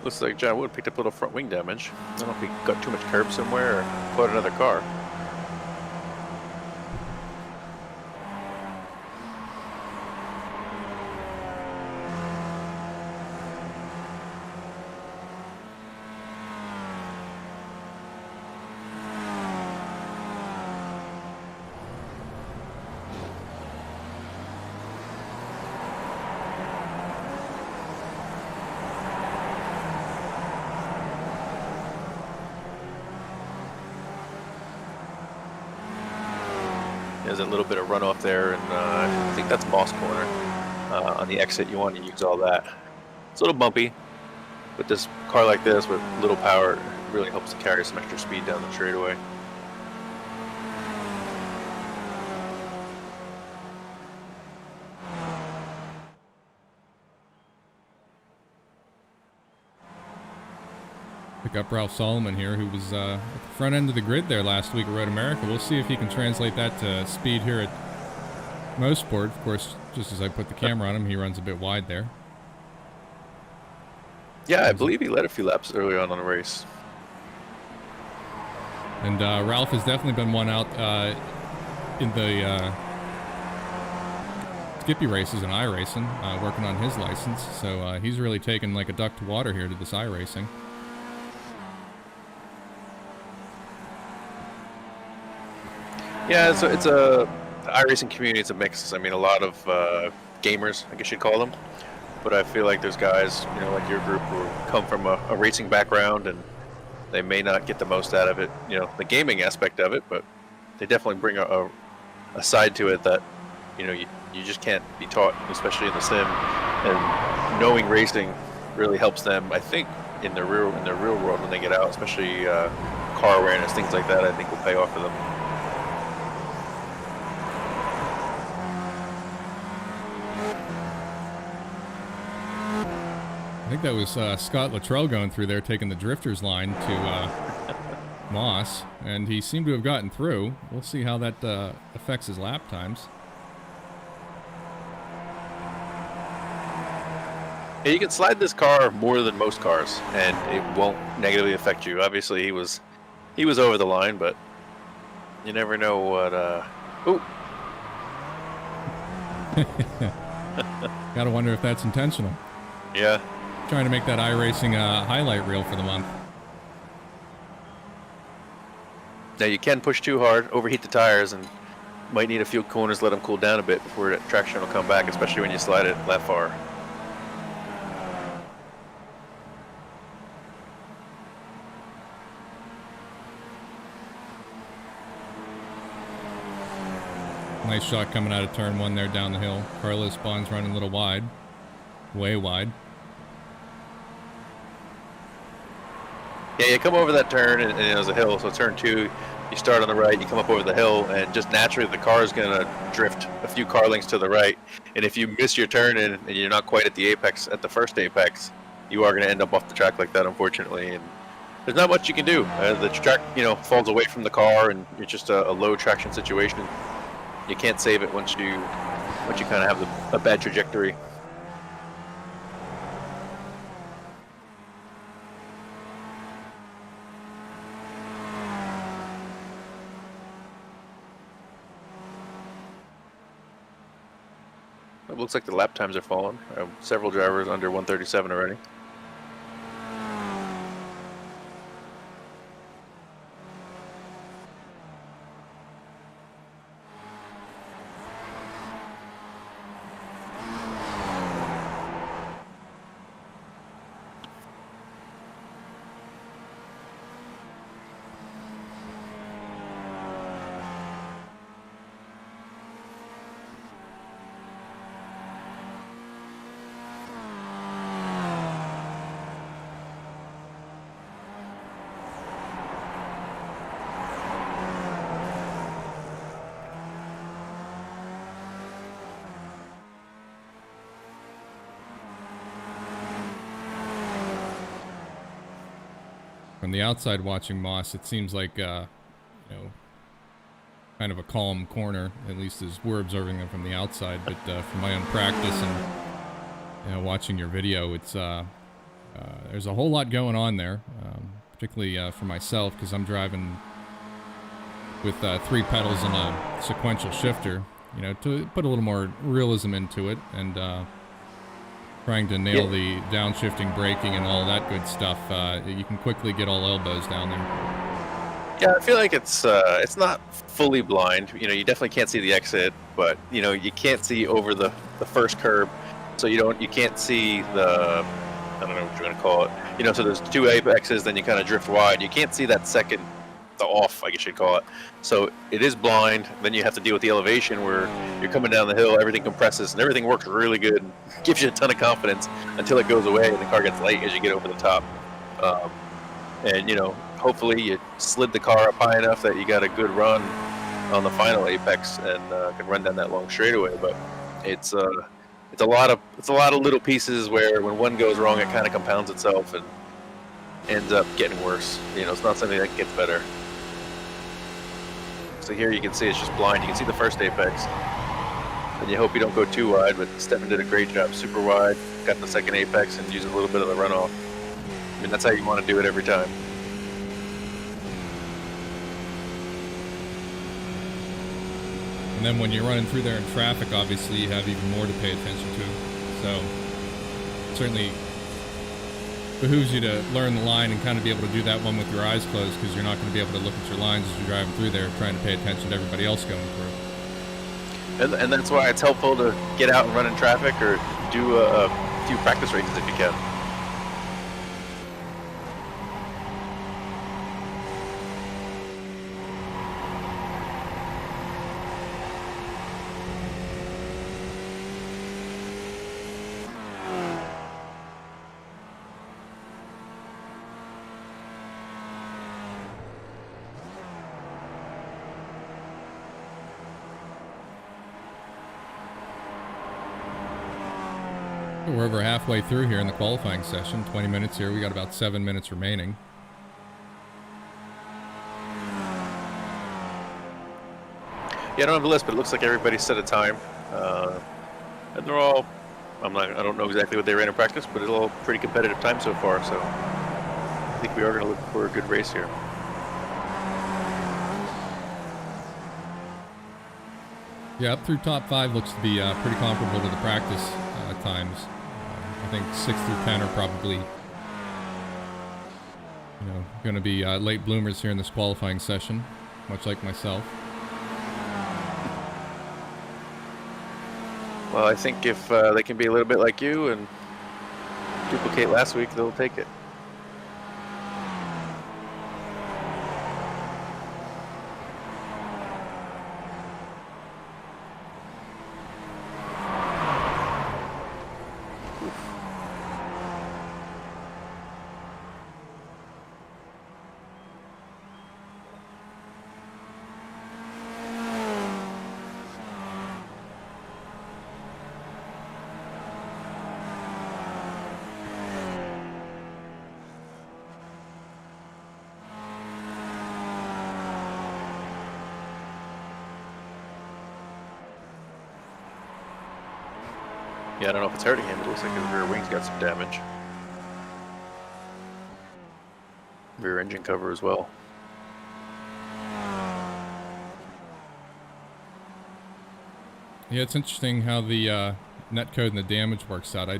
S2: Looks like John Wood picked up a little front wing damage. I don't know if he got too much curb somewhere or caught another car. There's a little bit of runoff there, and I think that's Moss corner. On the exit, you want to use all that. It's a little bumpy, but this car like this with little power really helps to carry some extra speed down the straightaway.
S1: Pick up Ralph Solomon here, who was at the front end of the grid there last week at Road America. We'll see if he can translate that to speed here at Mosport. Of course, just as I put the camera on him, he runs a bit wide there.
S2: Yeah, I believe he led a few laps early on the race.
S1: And Ralph has definitely been one out in the Skippy races and iRacing, working on his license. So he's really taken like a duck to water here to this iRacing.
S2: Yeah, it's the iRacing community is a mix. I mean, a lot of gamers, I guess you'd call them. But I feel like there's guys, you know, like your group who come from a racing background and they may not get the most out of it, you know, the gaming aspect of it, but they definitely bring a side to it that, you know, you just can't be taught, especially in the sim. And knowing racing really helps them, I think, in the real world when they get out, especially car awareness, things like that, I think will pay off for them.
S1: I think that was Scott Luttrell going through there, taking the drifter's line to Moss, and he seemed to have gotten through. We'll see how that affects his lap times.
S2: Yeah, you can slide this car more than most cars, and it won't negatively affect you. Obviously, he was over the line, but you never know what. Ooh.
S1: Gotta wonder if that's intentional.
S2: Yeah.
S1: Trying to make that iRacing highlight reel for the month.
S2: Now you can push too hard, overheat the tires, and might need a few corners, let them cool down a bit before that traction will come back, especially when you slide it that far.
S1: Nice shot coming out of turn one there down the hill. Carlos Bonds running a little wide. Way wide.
S2: Yeah, you come over that turn, and it was a hill, so turn two, you start on the right, you come up over the hill, and just naturally the car is going to drift a few car lengths to the right. And if you miss your turn and you're not quite at the apex, at the first apex, you are going to end up off the track like that, unfortunately. And there's not much you can do. The track, falls away from the car, and it's just a low traction situation. You can't save it once you kind of have a bad trajectory. It looks like the lap times are falling. Several drivers under 137 already.
S1: From the outside watching Moss, it seems like, kind of a calm corner, at least as we're observing them from the outside. But from my own practice and, watching your video, it's there's a whole lot going on there, particularly for myself, because I'm driving with 3 pedals and a sequential shifter, to put a little more realism into it, and trying to nail the downshifting, braking, and all that good stuff. You can quickly get all elbows down there.
S2: Yeah, I feel like it's not fully blind. You definitely can't see the exit, but you can't see over the first curb, so you can't see the, I don't know what you're gonna call it. So there's 2 apexes, then you kind of drift wide. You can't see that second, the off, I guess you'd call it. So it is blind. Then you have to deal with the elevation where you're coming down the hill, everything compresses, and everything works really good, gives you a ton of confidence until it goes away and the car gets light as you get over the top. And hopefully you slid the car up high enough that you got a good run on the final apex and can run down that long straightaway. But it's a lot of little pieces where when one goes wrong, it kind of compounds itself and ends up getting worse. It's not something that gets better. So here you can see it's just blind. You can see the first apex, and you hope you don't go too wide. But Stefan did a great job, super wide. Got the second apex and used a little bit of the runoff. I mean, that's how you want to do it every time.
S1: And then when you're running through there in traffic, obviously you have even more to pay attention to. So certainly behooves you to learn the line and kind of be able to do that one with your eyes closed, because you're not going to be able to look at your lines as you're driving through there, trying to pay attention to everybody else going through.
S2: And that's why it's helpful to get out and run in traffic or do a few practice races if you can.
S1: We're over halfway through here in the qualifying session. 20 minutes here. We got about 7 minutes remaining.
S2: Yeah, I don't have a list, but it looks like everybody set a time. And they're all, I don't know exactly what they ran in practice, but it's all pretty competitive time so far. So I think we are going to look for a good race here.
S1: Yeah, up through top 5 looks to be pretty comparable to the practice times. I think 6 through 10 are probably, going to be late bloomers here in this qualifying session, much like myself.
S2: Well, I think if they can be a little bit like you and duplicate last week, they'll take it. Yeah, I don't know if it's hurting him. It looks like his rear wing's got some damage. Rear engine cover as well.
S1: Yeah, it's interesting how the net code and the damage works out. I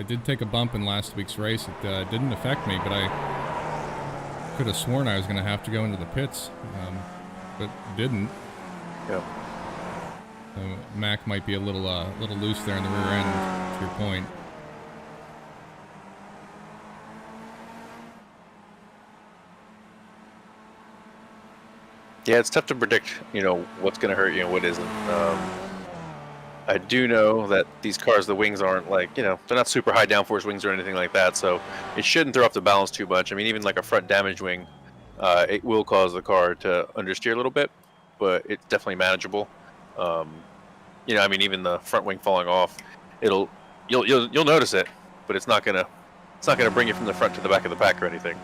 S1: did take a bump in last week's race. It didn't affect me, but I could have sworn I was going to have to go into the pits, but didn't.
S2: Yep.
S1: So Mac might be a little loose there in the rear end, to your point.
S2: Yeah, it's tough to predict, what's going to hurt you and what isn't. I do know that these cars, the wings aren't like, they're not super high downforce wings or anything like that, so it shouldn't throw off the balance too much. I mean, even like a front damaged wing, it will cause the car to understeer a little bit, but it's definitely manageable. I mean, even the front wing falling off, you'll notice it, but it's not gonna bring you from the front to the back of the pack or anything.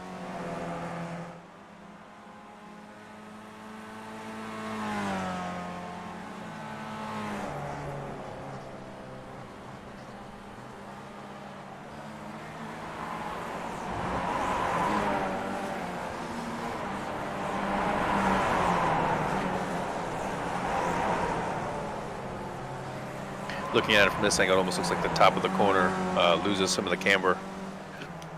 S2: Looking at it from this angle, it almost looks like the top of the corner loses some of the camber,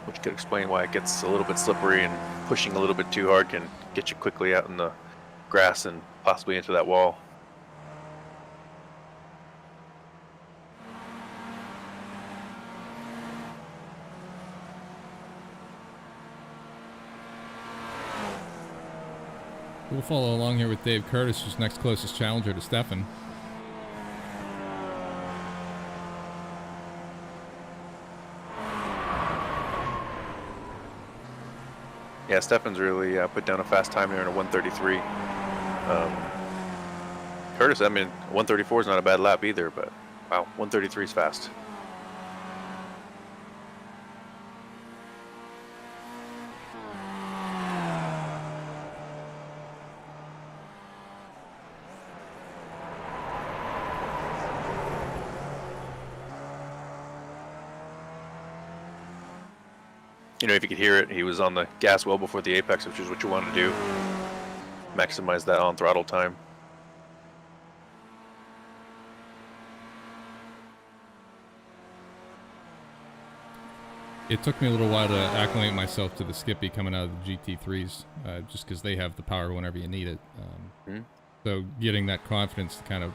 S2: which could explain why it gets a little bit slippery, and pushing a little bit too hard can get you quickly out in the grass and possibly into that wall.
S1: We'll follow along here with Dave Curtis, who's next closest challenger to Stefan.
S2: Yeah, Stefan's really put down a fast time there in a 133. Curtis, I mean, 134 is not a bad lap either, but wow, 133 is fast. If you could hear it, he was on the gas well before the apex, which is what you want to do. Maximize that on throttle time.
S1: It took me a little while to acclimate myself to the Skippy coming out of the GT3s, just because they have the power whenever you need it. So getting that confidence to kind of,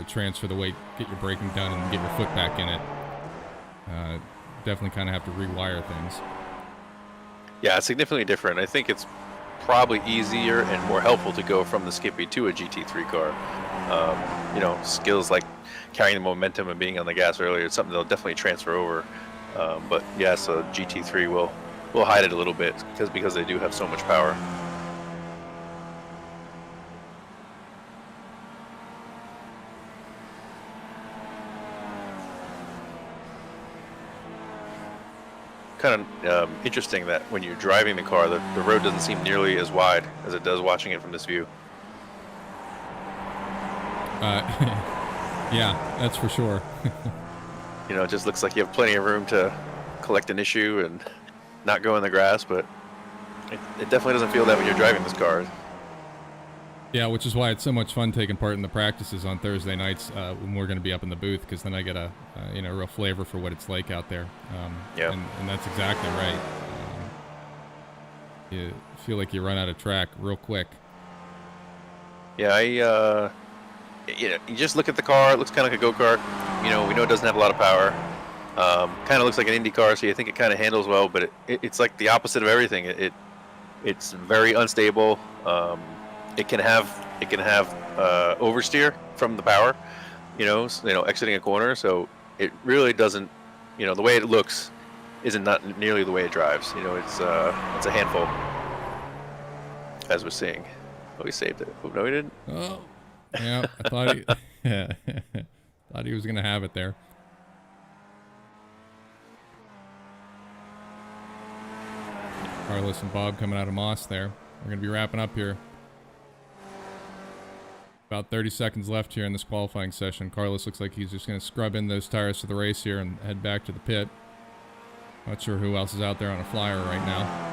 S1: transfer the weight, get your braking done, and get your foot back in it, definitely kind of have to rewire things.
S2: Yeah, it's significantly different. I think it's probably easier and more helpful to go from the Skippy to a GT3 car. Skills like carrying the momentum and being on the gas earlier, it's something they'll definitely transfer over. But yes, a GT3 will hide it a little bit because they do have so much power. Kind of interesting that when you're driving the car, the road doesn't seem nearly as wide as it does watching it from this view.
S1: Yeah, that's for sure.
S2: It just looks like you have plenty of room to collect an issue and not go in the grass, but it definitely doesn't feel that when you're driving this car.
S1: Yeah, which is why it's so much fun taking part in the practices on Thursday nights when we're going to be up in the booth, because then I get a real flavor for what it's like out there.
S2: Yeah,
S1: and that's exactly right. You feel like you run out of track real quick.
S2: Yeah, you just look at the car. It looks kind of like a go-kart. We know it doesn't have a lot of power. Kind of looks like an Indy car, so you think it kind of handles well, but it's like the opposite of everything. It's very unstable. It can have oversteer from the power, exiting a corner. So it really doesn't, the way it looks isn't not nearly the way it drives. It's a handful, as we're seeing. Oh, he saved it. Oh, no, he didn't.
S1: Oh, yeah, I thought thought he was gonna have it there. Carlos and Bob coming out of Moss there. We're gonna be wrapping up here. About 30 seconds left here in this qualifying session. Carlos looks like he's just going to scrub in those tires for the race here and head back to the pit. Not sure who else is out there on a flyer right now.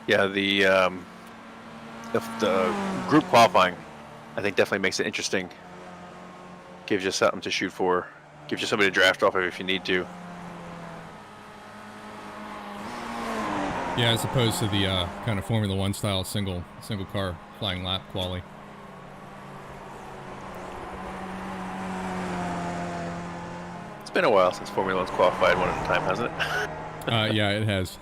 S2: Yeah, the group qualifying, I think, definitely makes it interesting. Gives you something to shoot for. Gives you somebody to draft off of if you need to.
S1: Yeah, as opposed to the kind of Formula One style single car flying lap quali.
S2: It's been a while since Formula One's qualified one at a time, hasn't it?
S1: Yeah, it has.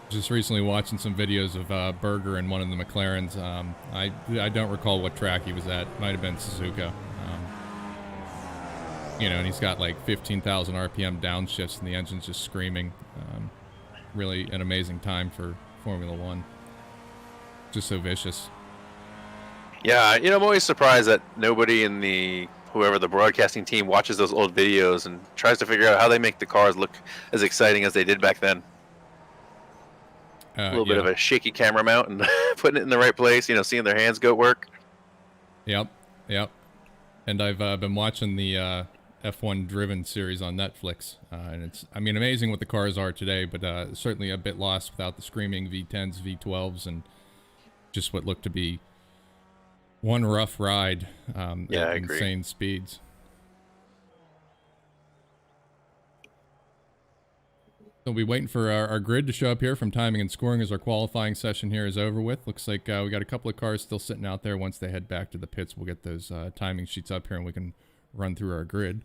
S1: Just recently watching some videos of Berger and one of the McLarens. I don't recall what track he was at. Might have been Suzuka. You know, and he's got like 15,000 RPM downshifts and the engine's just screaming. Really an amazing time for Formula One. Just so vicious.
S2: Yeah, you know, I'm always surprised that nobody in whoever the broadcasting team watches those old videos and tries to figure out how they make the cars look as exciting as they did back then. A little bit of a shaky camera mount and putting it in the right place, you know, seeing their hands go work.
S1: Yep. And I've been watching the F1 Driven series on Netflix, and it's, I mean, amazing what the cars are today, but certainly a bit lost without the screaming V10s, V12s, and just what looked to be one rough ride at insane speeds. So we'll be waiting for our grid to show up here from timing and scoring as our qualifying session here is over with. Looks like we got a couple of cars still sitting out there. Once they head back to the pits, we'll get those timing sheets up here and we can run through our grid.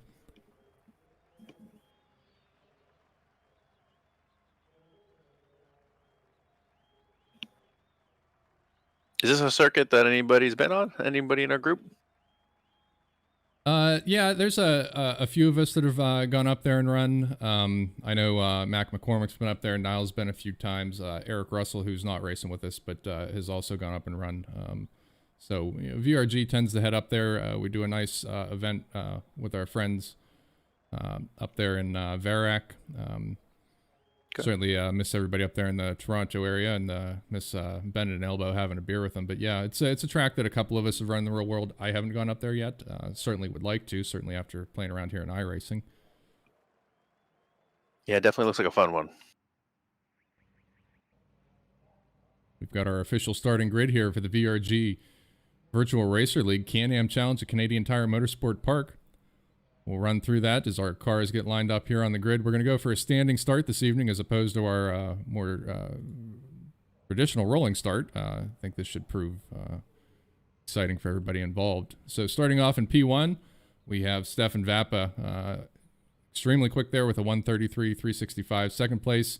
S2: Is this a circuit that anybody's been on? Anybody in our group?
S1: Yeah, there's a few of us that have gone up there and run. I know Mac McCormick's been up there. Niall's been a few times. Eric Russell, who's not racing with us, but has also gone up and run. So you know, VRG tends to head up there. We do a nice event with our friends up there in VRG. Certainly miss everybody up there in the Toronto area, and miss Bennett and Elbow having a beer with them. But yeah, it's a track that a couple of us have run in the real world. I haven't gone up there yet. Certainly would like to, certainly after playing around here in iRacing.
S2: Yeah, it definitely looks like a fun one.
S1: We've got our official starting grid here for the VRG Virtual Racer League CANAM Challenge at Canadian Tire Motorsport Park. We'll run through that as our cars get lined up here on the grid. We're going to go for a standing start this evening as opposed to our more traditional rolling start. I think this should prove exciting for everybody involved. So starting off in P1, we have Stefan Vappa, extremely quick there with a 1:33.365. Second place,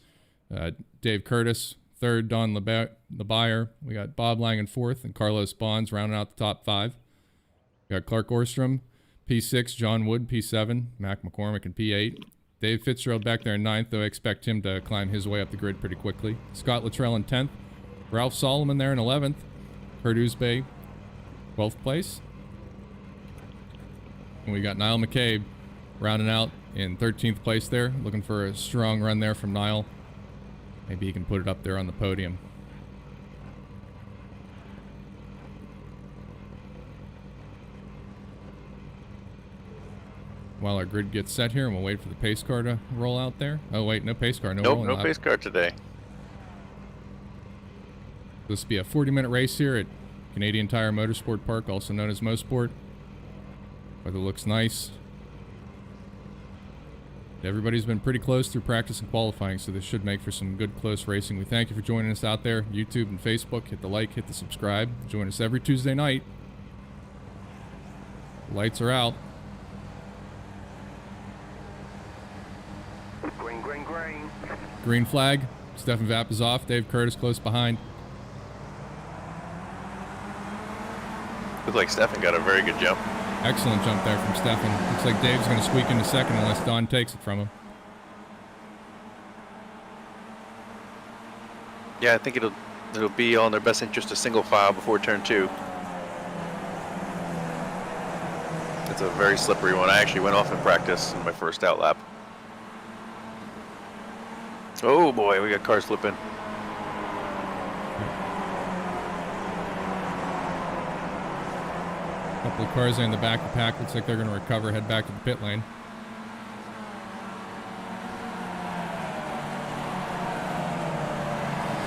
S1: Dave Curtis. Third, Don LeBayer. We got Bob Lang in fourth and Carlos Bonds rounding out the top five. We got Clark Orstrom, P6, John Wood, P7, Mac McCormick in P8. Dave Fitzgerald back there in ninth, though I expect him to climb his way up the grid pretty quickly. Scott Luttrell in 10th. Ralph Solomon there in 11th. Kurt Uzbay, 12th place. And we got Niall McCabe rounding out in 13th place there. Looking for a strong run there from Niall. Maybe he can put it up there on the podium. While our grid gets set here, and we'll wait for the pace car to roll out there. Oh wait, no pace car,
S2: no pace car today.
S1: This will be a 40-minute race here at Canadian Tire Motorsport Park, also known as Mosport. Weather looks nice. Everybody's been pretty close through practice and qualifying, so this should make for some good close racing. We thank you for joining us out there, YouTube and Facebook. Hit the like, hit the subscribe. Join us every Tuesday night. Lights are out.
S3: Green, green, green.
S1: Green flag. Stefan Vapp is off. Dave Curtis close behind.
S2: Looks like Stefan got a very good jump.
S1: Excellent jump there from Stefan. Looks like Dave's going to squeak into second unless Don takes it from him.
S2: Yeah, I think it'll be all in their best interest to single file before turn 2. It's a very slippery one. I actually went off in practice in my first out lap. Oh boy, we got cars flipping.
S1: Couple of cars in the back of the pack. Looks like they're going to recover, head back to the pit lane.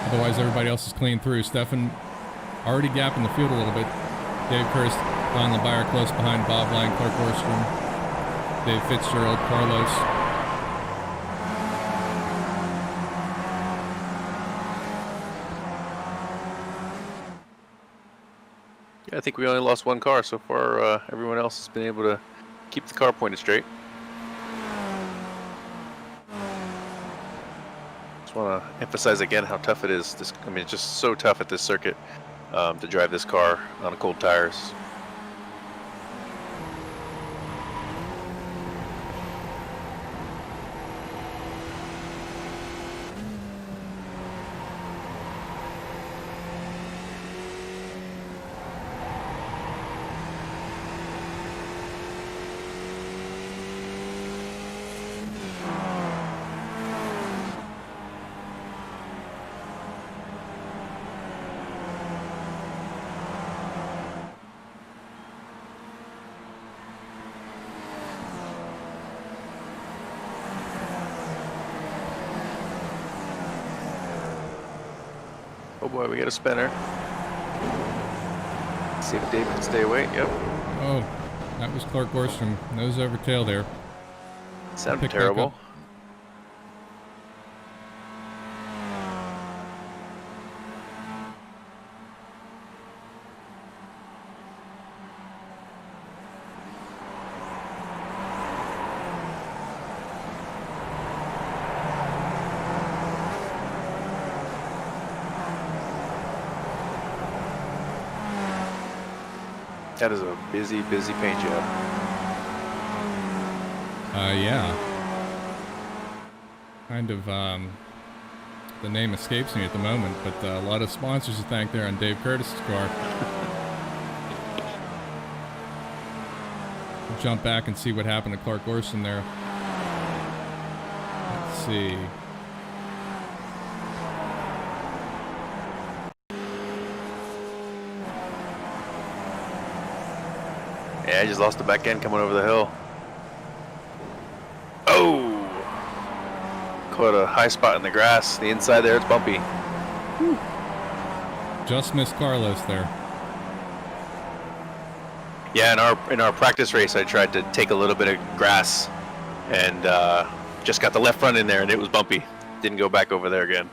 S1: Otherwise, everybody else is clean through. Stefan already gapping the field a little bit. Dave Kirst, Don LeBayer close behind Bob Lang, Clark Orstrom, Dave Fitzgerald, Carlos.
S2: Yeah, I think we only lost one car so far. Everyone else has been able to keep the car pointed straight. Just want to emphasize again how tough it is. I mean, it's just so tough at this circuit to drive this car on cold tires. Oh boy, we got a spinner. Let's see if Dave can stay away. Yep.
S1: Oh, that was Clark Orstrom. Nose over tail there.
S2: Sounded terrible. That is a busy, busy paint job.
S1: Yeah. Kind of, the name escapes me at the moment, but a lot of sponsors to thank there on Dave Curtis's car. Jump back and see what happened to Clark Orson there. Let's see.
S2: Yeah, I just lost the back end coming over the hill. Oh! Caught a high spot in the grass. The inside there, it's bumpy. Whew.
S1: Just missed Carlos there.
S2: Yeah, in our practice race, I tried to take a little bit of grass and just got the left front in there, and it was bumpy. Didn't go back over there again.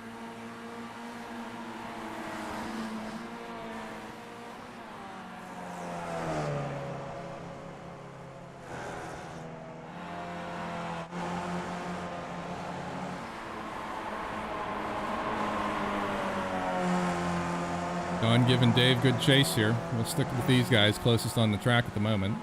S1: Don giving Dave good chase here. We'll stick with these guys closest on the track at the moment.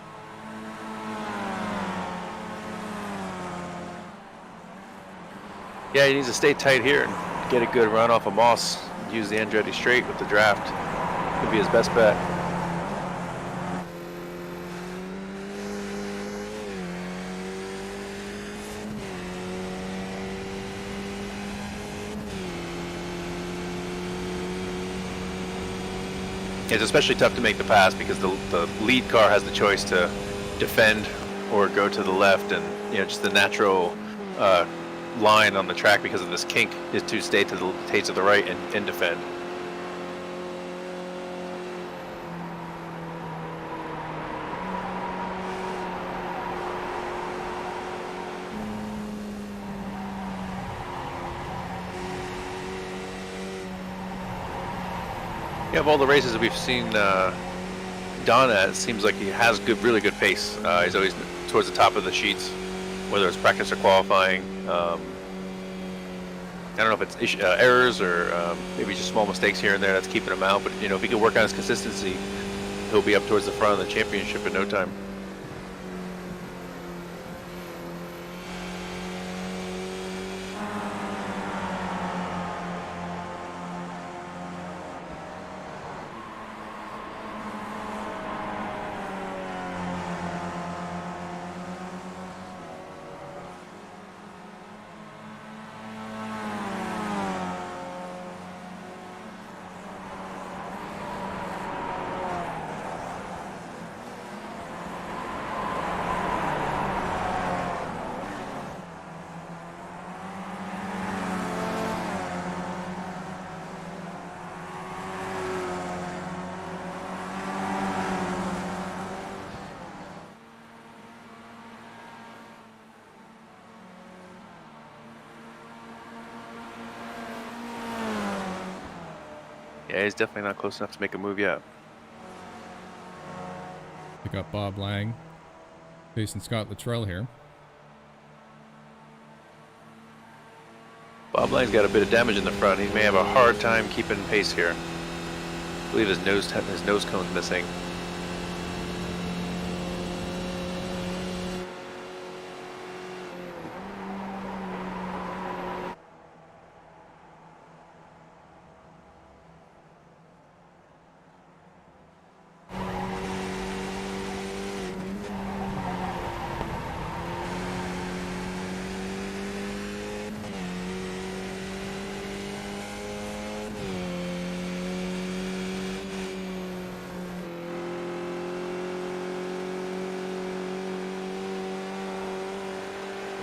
S2: Yeah, he needs to stay tight here and get a good run off of Moss. Use the Andretti straight with the draft. Could be his best bet. It's especially tough to make the pass because the lead car has the choice to defend or go to the left, and just the natural line on the track because of this kink is to stay to the right and defend. Yeah, of all the races that we've seen Don at, it seems like he has really good pace. He's always towards the top of the sheets, whether it's practice or qualifying. I don't know if it's errors or maybe just small mistakes here and there that's keeping him out. But if he can work on his consistency, he'll be up towards the front of the championship in no time. Yeah, he's definitely not close enough to make a move yet.
S1: Pick up Bob Lang, facing Scott Luttrell here.
S2: Bob Lang's got a bit of damage in the front. He may have a hard time keeping pace here. I believe his nose cone's missing.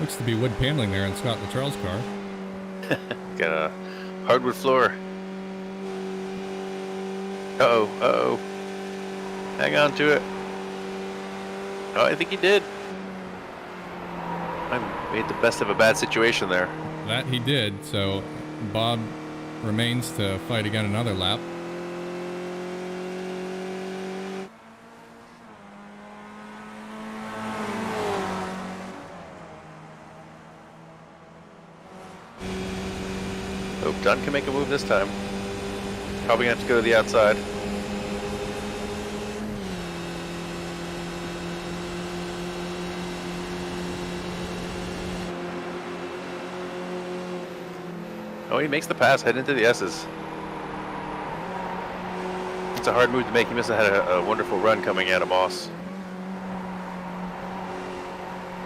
S1: Looks to be wood paneling there in Scott Luttrell's car.
S2: Got a hardwood floor. Uh-oh, uh-oh. Hang on to it. Oh, I think he did. I made the best of a bad situation there.
S1: That he did, so Bob remains to fight again another lap.
S2: Hope Dunn can make a move this time. Probably gonna have to go to the outside. Oh, he makes the pass, heading into the S's. It's a hard move to make. He must have had a wonderful run coming out of Moss.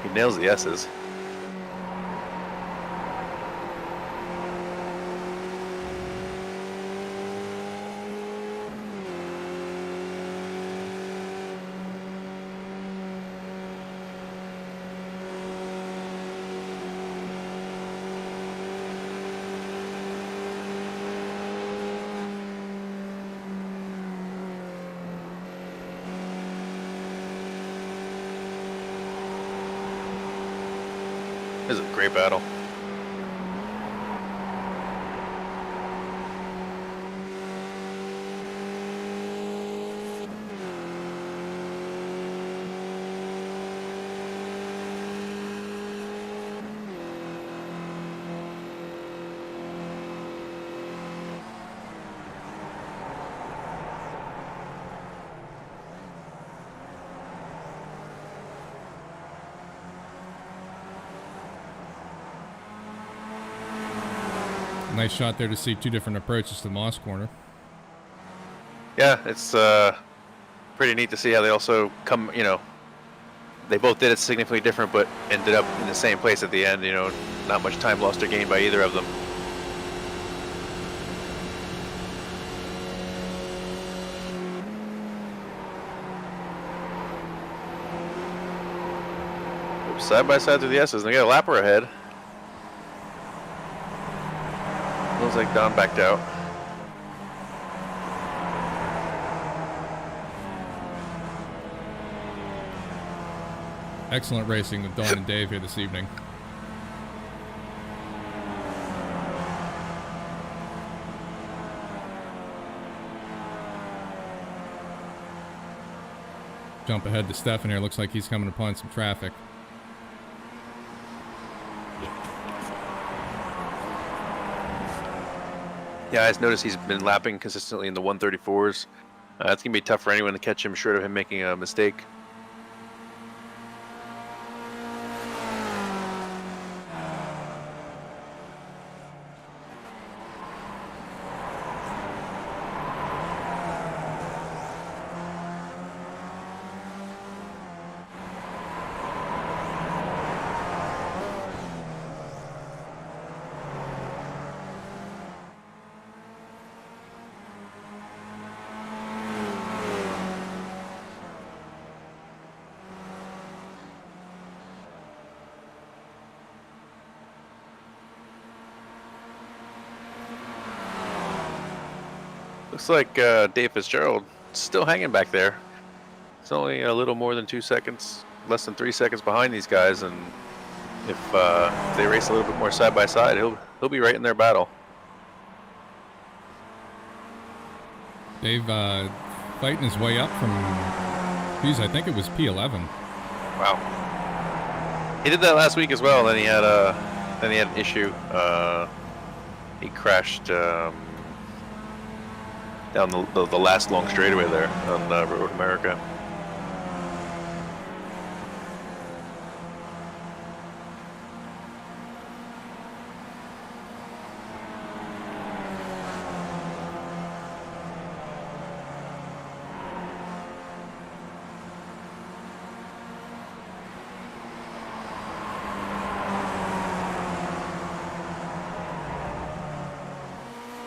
S2: He nails the S's. This is a great battle.
S1: Nice shot there to see two different approaches to the Moss corner.
S2: Yeah, it's pretty neat to see how they also come, they both did it significantly different, but ended up in the same place at the end, not much time lost or gained by either of them. Side by side through the S's, and they got a lapper ahead. Looks like Don backed out.
S1: Excellent racing with Don and Dave here this evening. Jump ahead to Stefan here. Looks like he's coming upon some traffic.
S2: Yeah, I just noticed he's been lapping consistently in the 134s. It's going to be tough for anyone to catch him short of him making a mistake. Looks like Dave Fitzgerald still hanging back there. It's only a little more than 2 seconds, less than 3 seconds behind these guys, and if they race a little bit more side by side, he'll be right in their battle.
S1: Dave fighting his way up from, geez, I think it was P11.
S2: Wow. He did that last week as well. Then he had an issue. He crashed down the last long straightaway there on Road America.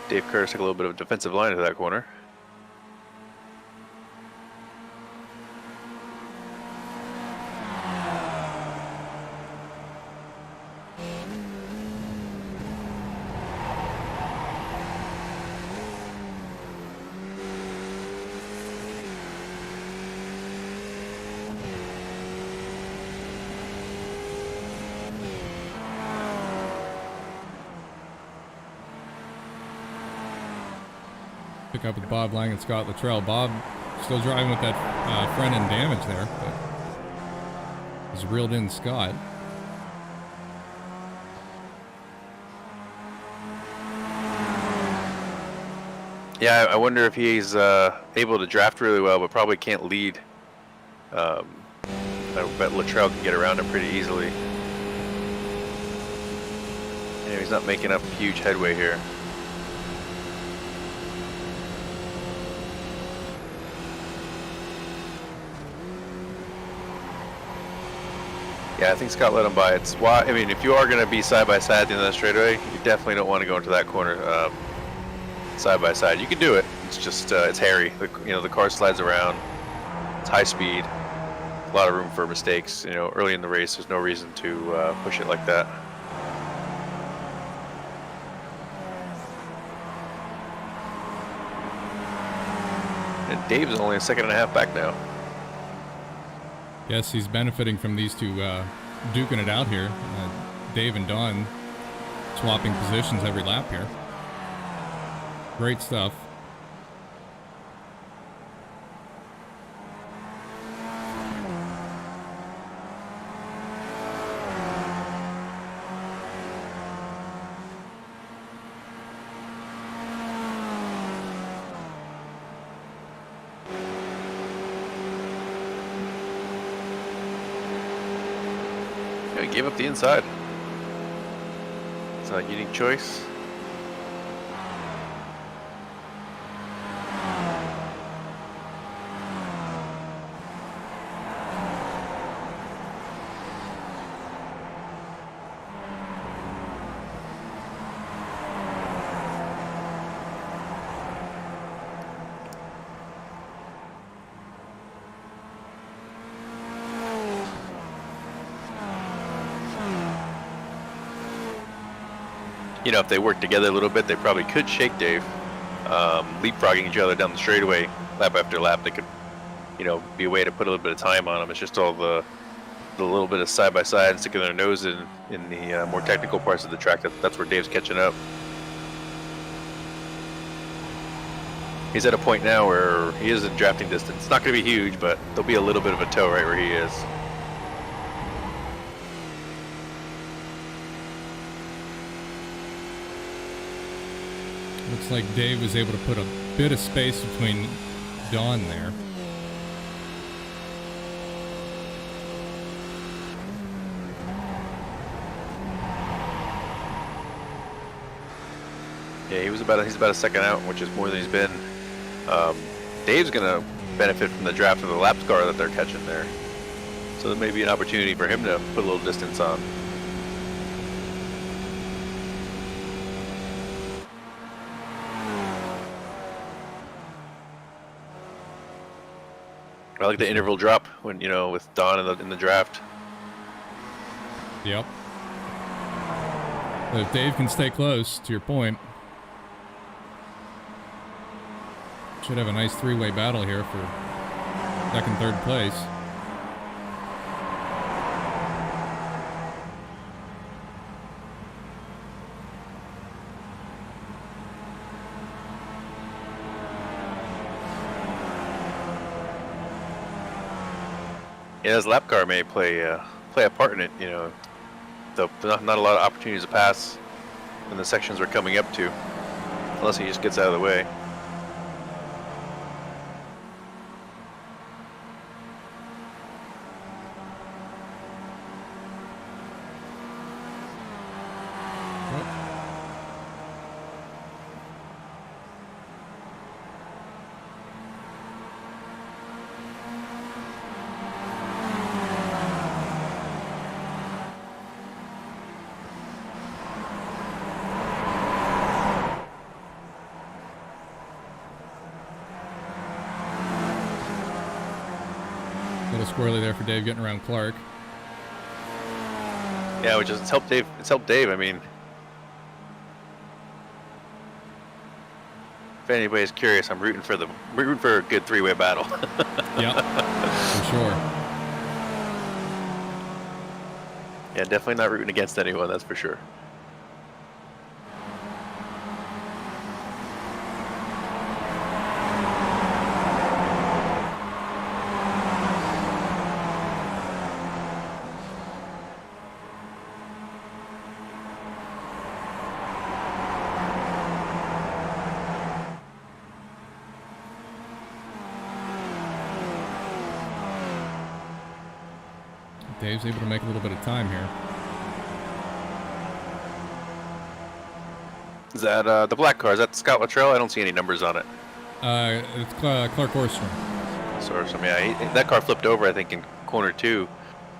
S2: Dave Curtis took a little bit of defensive line into that corner.
S1: Pick up with Bob Lang and Scott Luttrell. Bob still driving with that front end damage there, but he's reeled in Scott.
S2: Yeah, I wonder if he's able to draft really well, but probably can't lead. I bet Luttrell can get around him pretty easily. Yeah, he's not making up huge headway here. Yeah, I think Scott let him by. It's why, I mean, if you are going to be side by side at the end of the straightaway, you definitely don't want to go into that corner side by side. You can do it. It's just it's hairy. The car slides around. It's high speed. A lot of room for mistakes. Early in the race, there's no reason to push it like that. And Dave's only a second and a half back now.
S1: Yes, he's benefiting from these two duking it out here. Dave and Don swapping positions every lap here. Great stuff.
S2: Gave up the inside. It's a unique choice. If they work together a little bit, they probably could shake Dave. Leapfrogging each other down the straightaway lap after lap, they could, be a way to put a little bit of time on them. It's just all the little bit of side by side and sticking their nose in the more technical parts of the track. That's where Dave's catching up. He's at a point now where he is in drafting distance. It's not going to be huge, but there'll be a little bit of a tow right where he is.
S1: Looks like Dave was able to put a bit of space between Don there.
S2: Yeah, he's about a second out, which is more than he's been. Dave's gonna benefit from the draft of the lap car that they're catching there, so there may be an opportunity for him to put a little distance on. I like the interval drop when with Don in the draft.
S1: Yep. But if Dave can stay close, to your point, should have a nice three-way battle here for second, third place.
S2: Yeah, his lap car may play a part in it. You know, not a lot of opportunities to pass when the sections we're coming up to, unless he just gets out of the way.
S1: Little squirrely there for Dave getting around Clark.
S2: Yeah, which is it's helped Dave. It's helped Dave. I mean, if anybody's curious, I'm rooting for a good three-way battle.
S1: Yep, for sure.
S2: Yeah, definitely not rooting against anyone. That's for sure.
S1: Dave's able to make a little bit of time here.
S2: Is that the black car? Is that Scott Luttrell? I don't see any numbers on it.
S1: It's Clark Orstrom.
S2: Yeah, that car flipped over, I think, in corner 2.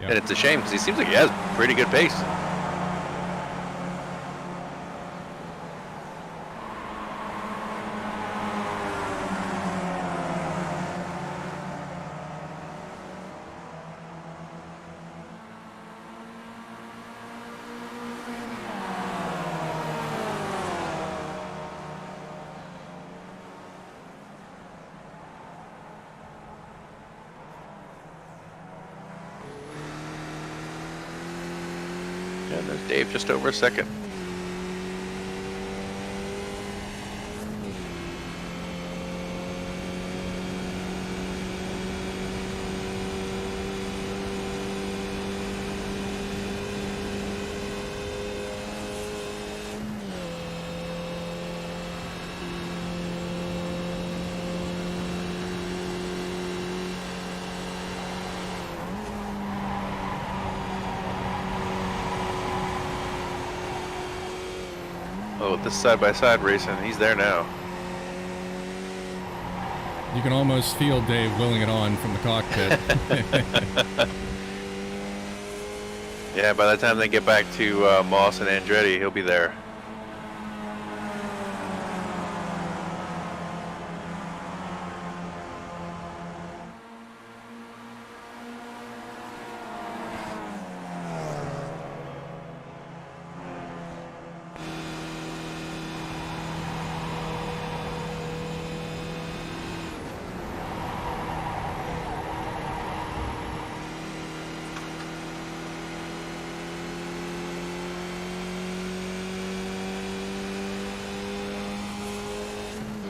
S1: Yep.
S2: And it's a shame because he seems like he has pretty good pace. And there's Dave just over a second. Oh, this side-by-side racing, he's there now.
S1: You can almost feel Dave willing it on from the cockpit.
S2: Yeah, by the time they get back to Moss and Andretti, he'll be there.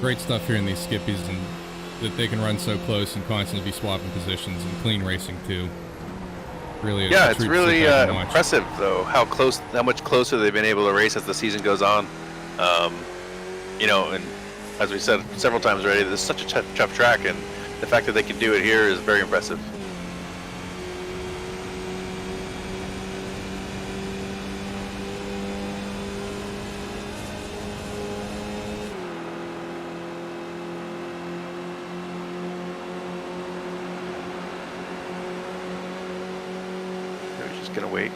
S1: Great stuff here in these Skippies, and that they can run so close and constantly be swapping positions and clean racing too. Really,
S2: yeah, it's really impressive though how much closer they've been able to race as the season goes on. You know, and as we said several times already, this is such a tough track, and the fact that they can do it here is very impressive. Gonna wait.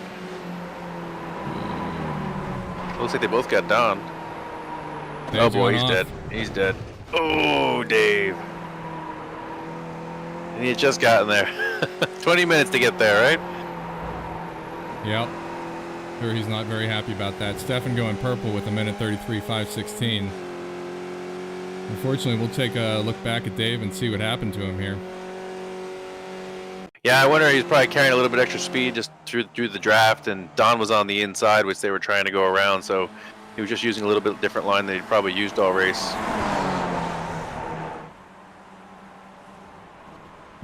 S2: Looks like they both got Don. Oh boy, he's dead. He's dead. Oh, Dave. And he had just gotten there. 20 minutes to get there, right?
S1: Yep. Sure, he's not very happy about that. Stefan going purple with 1:33.516. Unfortunately, we'll take a look back at Dave and see what happened to him here.
S2: Yeah, I wonder, he's probably carrying a little bit extra speed just through the draft, and Don was on the inside, which they were trying to go around, so he was just using a little bit different line than he'd probably used all race.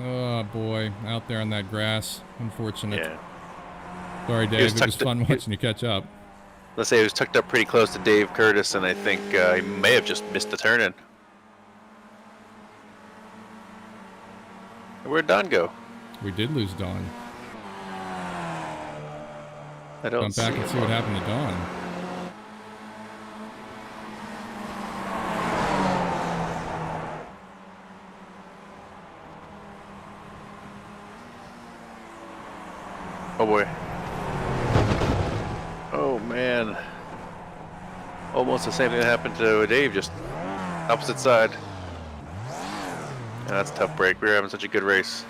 S1: Oh, boy. Out there on that grass. Unfortunate.
S2: Yeah.
S1: Sorry, Dave. It was fun watching you catch up.
S2: Let's say he was tucked up pretty close to Dave Curtis, and I think he may have just missed the turn-in. Where'd Don go?
S1: We did lose Don.
S2: I don't
S1: Come back and see what happened to Don.
S2: Oh boy. Oh man. Almost the same thing that happened to Dave, just opposite side. Yeah, that's a tough break. We were having such a good race.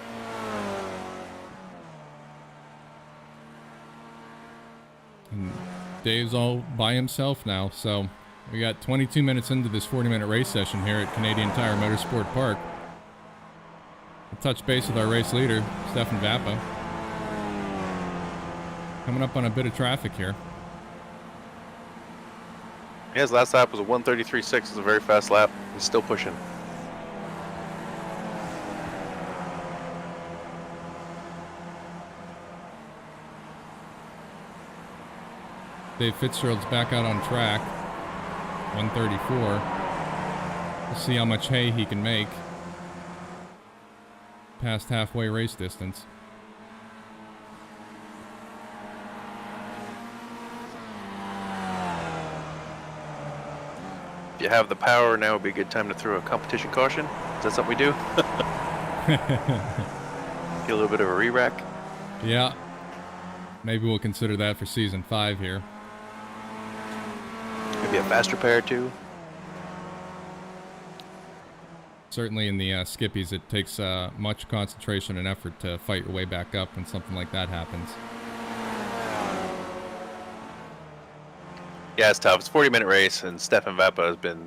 S1: And Dave's all by himself now, so we got 22 minutes into this 40-minute race session here at Canadian Tire Motorsport Park. We'll touch base with our race leader, Stefan Vappa. Coming up on a bit of traffic here.
S2: Yeah, his last lap was a 1:33.6. It's a very fast lap. He's still pushing.
S1: Dave Fitzgerald's back out on track. 134. We'll see how much hay he can make. Past halfway race distance.
S2: If you have the power, now would be a good time to throw a competition caution. Is that something we do? Get a little bit of a re-rack.
S1: Yeah. Maybe we'll consider that for season 5 here.
S2: Maybe a faster pair too.
S1: Certainly in the Skippies, it takes much concentration and effort to fight your way back up when something like that happens.
S2: Yeah, it's tough. It's a 40-minute race, and Stefan Vappa has been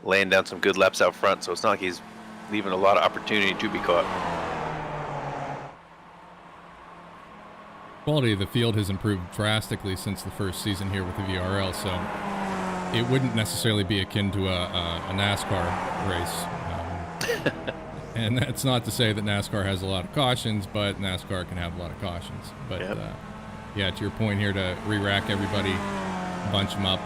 S2: laying down some good laps out front, so it's not like he's leaving a lot of opportunity to be caught.
S1: Quality of the field has improved drastically since the first season here with the VRL, so it wouldn't necessarily be akin to a NASCAR race. And that's not to say that NASCAR has a lot of cautions, but NASCAR can have a lot of cautions. But
S2: Yep.
S1: yeah, to your point here, to re-rack everybody, bunch them up.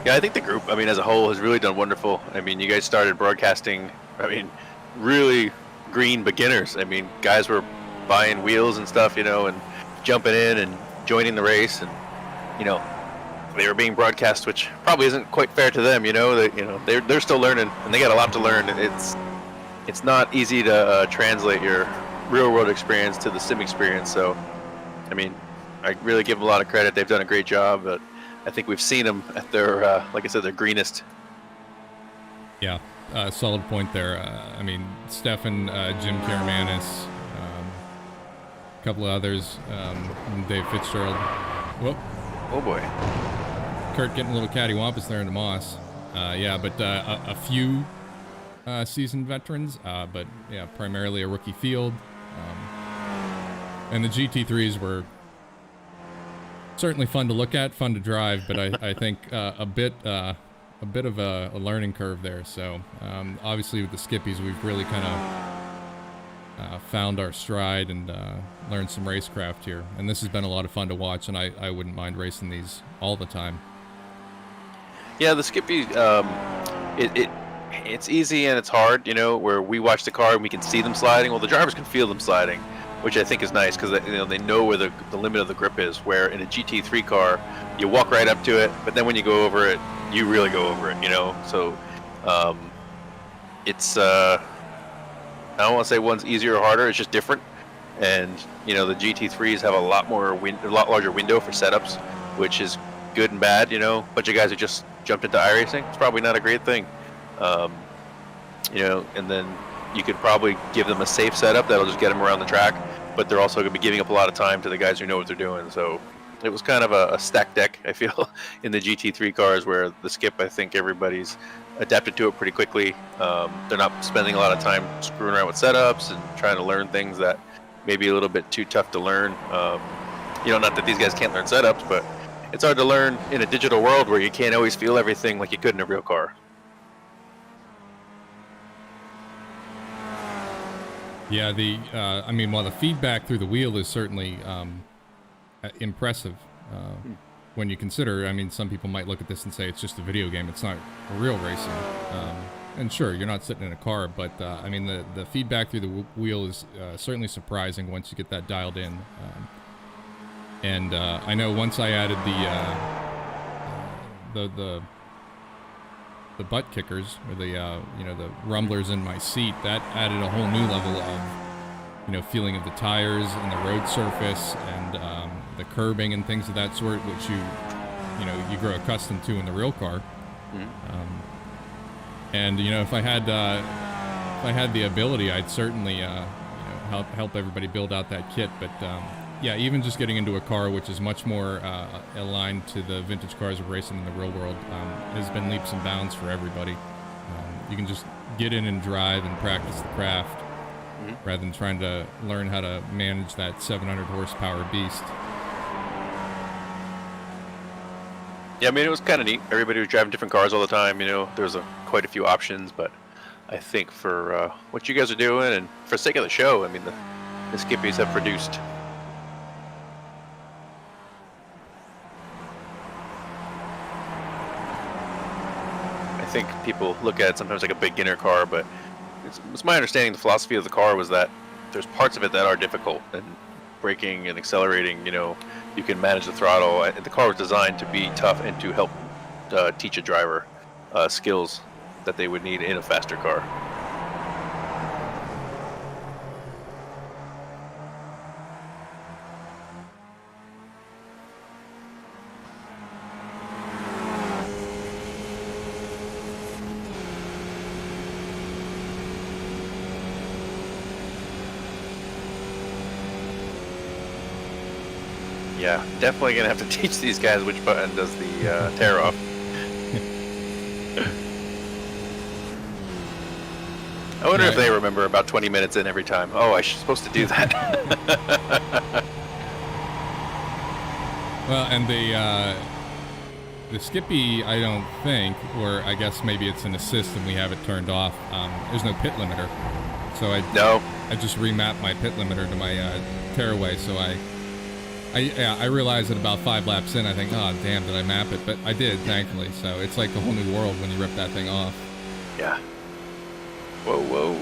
S2: Yeah, I think the group, I mean, as a whole, has really done wonderful. I mean, you guys started broadcasting, I mean, really green beginners. I mean, guys were buying wheels and stuff, you know, and jumping in and joining the race, and you know, they were being broadcast, which probably isn't quite fair to them, you know. They're still learning, and they got a lot to learn. It's not easy to translate your real world experience to the sim experience. So, I mean, I really give them a lot of credit. They've done a great job, but I think we've seen them at their, like I said, their greenest.
S1: Yeah, solid point there. I mean, Stefan, Jim Karamanis, a couple of others, Dave Fitzgerald. Whoop.
S2: Oh boy.
S1: Kurt getting a little cattywampus there in the moss. Yeah, but a few seasoned veterans, but yeah, primarily a rookie field. And the GT3s were certainly fun to look at, fun to drive, but I think a bit of a learning curve there. So obviously with the Skippies, we've really kind of found our stride and learned some racecraft here. And this has been a lot of fun to watch, and I wouldn't mind racing these all the time.
S2: Yeah, the Skippy, it's easy and it's hard, you know, where we watch the car and we can see them sliding. Well, the drivers can feel them sliding, which I think is nice because they know where the limit of the grip is. Where in a GT3 car, you walk right up to it, but then when you go over it, you really go over it, you know. So it's I don't want to say one's easier or harder. It's just different, and you know the GT3s have a lot larger window for setups, which is good and bad. You know, a bunch of guys who just jumped into iRacing, it's probably not a great thing. You know, and then you could probably give them a safe setup that'll just get them around the track, but they're also going to be giving up a lot of time to the guys who know what they're doing. So it was kind of a stacked deck, I feel, in the GT3 cars, where the Skip, I think everybody's adapted to it pretty quickly. They're not spending a lot of time screwing around with setups and trying to learn things that may be a little bit too tough to learn. You know, not that these guys can't learn setups, but it's hard to learn in a digital world where you can't always feel everything like you could in a real car.
S1: Yeah, I mean, while the feedback through the wheel is certainly impressive, when you consider, I mean, some people might look at this and say it's just a video game, it's not real racing. And sure, you're not sitting in a car, but I mean, the feedback through the wheel is certainly surprising once you get that dialed in. And I know once I added the butt kickers, or the the rumblers in my seat, that added a whole new level of feeling of the tires and the road surface and the curbing and things of that sort, which you grow accustomed to in the real car. And if I had the ability, I'd certainly help everybody build out that kit. But yeah, even just getting into a car which is much more aligned to the vintage cars we're racing in the real world has been leaps and bounds for everybody. You can just get in and drive and practice the craft rather than trying to learn how to manage that 700 horsepower beast.
S2: Yeah, I mean, it was kind of neat. Everybody was driving different cars all the time. There's quite a few options, but I think for what you guys are doing and for the sake of the show, I mean, the Skippies have produced. I think people look at it sometimes like a beginner car, but it's my understanding the philosophy of the car was that there's parts of it that are difficult, and braking and accelerating, you can manage the throttle. The car was designed to be tough and to help teach a driver skills that they would need in a faster car. Yeah, definitely gonna have to teach these guys which button does the tear off. I wonder if they remember about 20 minutes in every time. Oh, I was supposed to do that.
S1: Well, and the Skippy, I don't think, or I guess maybe it's an assist and we have it turned off. There's no pit limiter, so I just remapped my pit limiter to my tearaway. So I realized that about 5 laps in, I think, oh damn, did I map it? But I did, thankfully. So it's like a whole new world when you rip that thing off.
S2: Yeah. Whoa.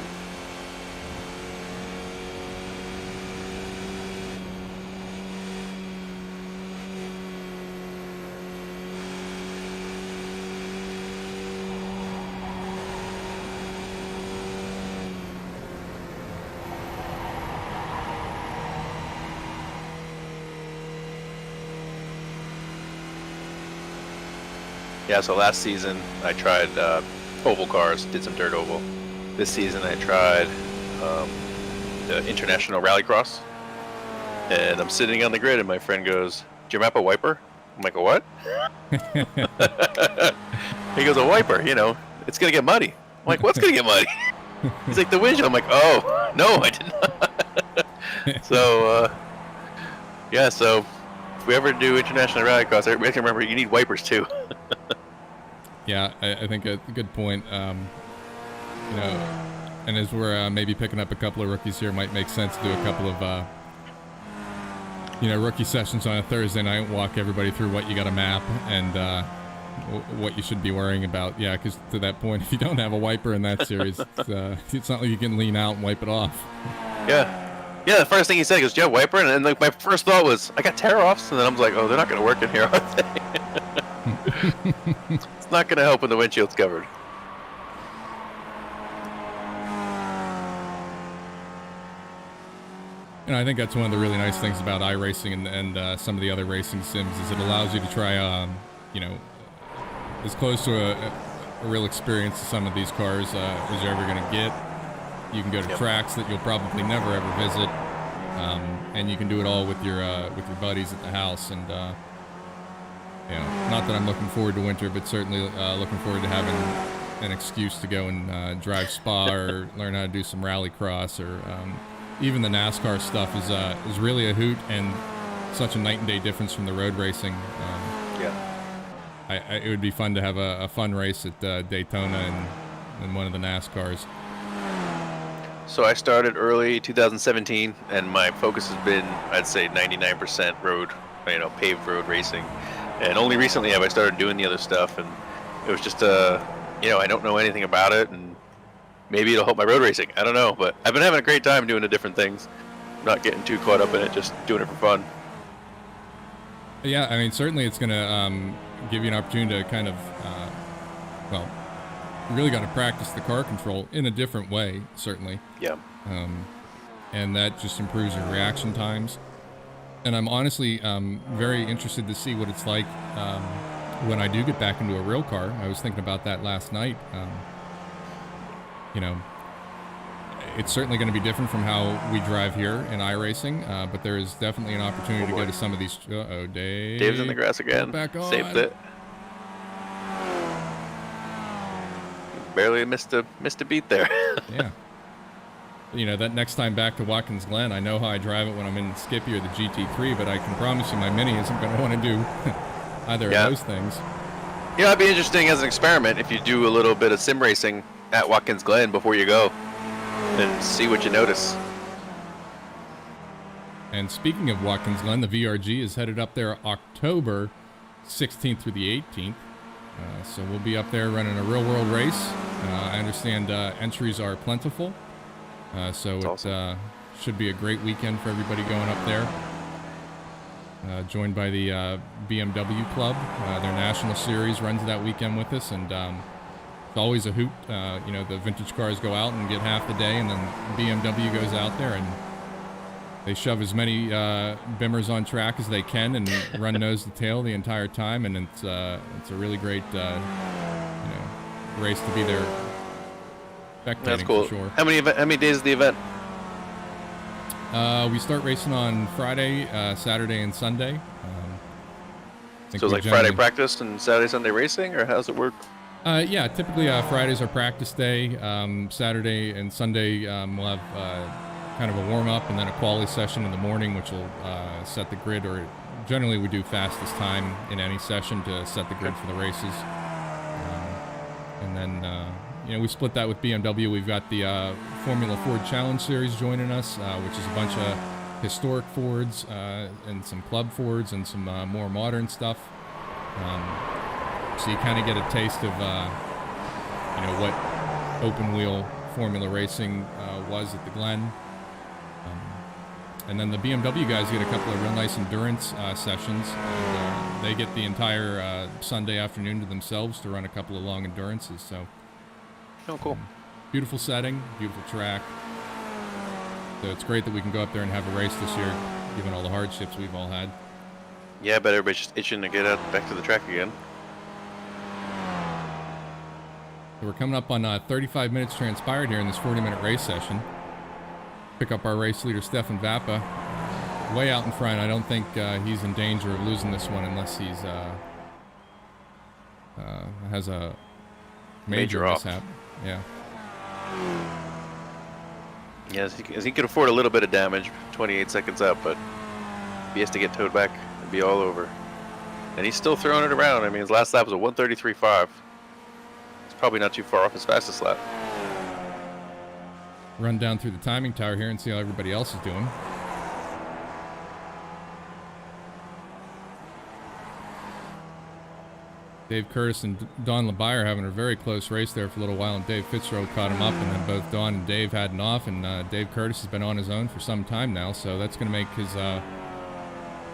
S2: Yeah, so last season I tried oval cars, did some dirt oval. This season I tried the International Rallycross, and I'm sitting on the grid and my friend goes, "Did you map a wiper?" I'm like, "A what?" He goes, "A wiper, it's gonna get muddy." I'm like, "What's gonna get muddy?" He's like, "The windshield." I'm like, "Oh, no, I did not." So, yeah, so if we ever do International Rallycross, everybody can remember you need wipers too.
S1: Yeah, I think a good point. And as we're maybe picking up a couple of rookies here, it might make sense to do a couple of, rookie sessions on a Thursday night, walk everybody through what you got to map and what you should be worrying about. Yeah, because to that point, if you don't have a wiper in that series, it's not like you can lean out and wipe it off.
S2: Yeah, the first thing he said, he goes, "Do you have a wiper?" And then my first thought was, I got tear-offs, and then I was like, oh, they're not going to work in here, are they? It's not going to help when the windshield's covered.
S1: I think that's one of the really nice things about iRacing and some of the other racing sims is it allows you to try, as close to a real experience to some of these cars as you're ever going to get. You can go to tracks that you'll probably never ever visit, and you can do it all with your buddies at the house. And not that I'm looking forward to winter, but certainly looking forward to having an excuse to go and drive Spa or learn how to do some rallycross or even the NASCAR stuff is really a hoot and such a night and day difference from the road racing. It would be fun to have a fun race at Daytona and one of the NASCARs.
S2: So I started early 2017, and my focus has been, I'd say, 99% road, paved road racing. And only recently have I started doing the other stuff, and it was just, I don't know anything about it, and maybe it'll help my road racing. I don't know, but I've been having a great time doing the different things. I'm not getting too caught up in it, just doing it for fun.
S1: Yeah, I mean, certainly it's going to give you an opportunity to kind of, you really got to practice the car control in a different way, certainly.
S2: Yeah.
S1: And that just improves your reaction times. And I'm honestly very interested to see what it's like when I do get back into a real car. I was thinking about that last night. It's certainly going to be different from how we drive here in iRacing, but there is definitely an opportunity to go to some of these. Uh-oh, Dave.
S2: Dave's in the grass again.
S1: Back on.
S2: Saved it. Barely missed a beat there.
S1: Yeah. That next time back to Watkins Glen, I know how I drive it when I'm in Skippy or the GT3, but I can promise you my Mini isn't going to want to do either of those things.
S2: It'd be interesting as an experiment if you do a little bit of sim racing at Watkins Glen before you go and see what you notice.
S1: And speaking of Watkins Glen, the VRG is headed up there October 16th through the 18th. So we'll be up there running a real-world race. I understand entries are plentiful, so it
S2: awesome.
S1: Should be a great weekend for everybody going up there. Joined by the BMW Club. Their National Series runs that weekend with us, and it's always a hoot. The vintage cars go out and get half the day, and then BMW goes out there and they shove as many bimmers on track as they can and run nose to tail the entire time, and it's a really great race to be there spectating.
S2: That's cool.
S1: For sure.
S2: How many days is the event?
S1: We start racing on Friday, Saturday, and Sunday.
S2: So it's like Friday practice and Saturday, Sunday racing, or how does it work?
S1: Yeah, typically Fridays are practice day. Saturday and Sunday we'll have kind of a warm-up and then a quali session in the morning, which will set the grid, or generally we do fastest time in any session to set the grid for the races. And then, we split that with BMW. We've got the Formula Ford Challenge Series joining us, which is a bunch of historic Fords and some club Fords and some more modern stuff. So you kind of get a taste of, what open-wheel Formula racing was at the Glen. And then the BMW guys get a couple of real nice endurance sessions. And, they get the entire Sunday afternoon to themselves to run a couple of long endurances. So,
S2: Cool.
S1: Beautiful setting, beautiful track. So it's great that we can go up there and have a race this year, given all the hardships we've all had.
S2: Yeah, I bet everybody's just itching to get out back to the track again.
S1: So we're coming up on 35 minutes transpired here in this 40-minute race session. Pick up our race leader, Stefan Vappa, way out in front. I don't think he's in danger of losing this one unless he's has a major mishap. Yeah.
S2: Yeah, he could afford a little bit of damage, 28 seconds up, but if he has to get towed back, it'd be all over. And he's still throwing it around. I mean, his last lap was a 1:33.5. It's probably not too far off his fastest lap.
S1: Run down through the timing tower here and see how everybody else is doing. Dave Curtis and Don LeBayer having a very close race there for a little while, and Dave Fitzroy caught him up, and then both Don and Dave had an off, and Dave Curtis has been on his own for some time now, so that's going to make his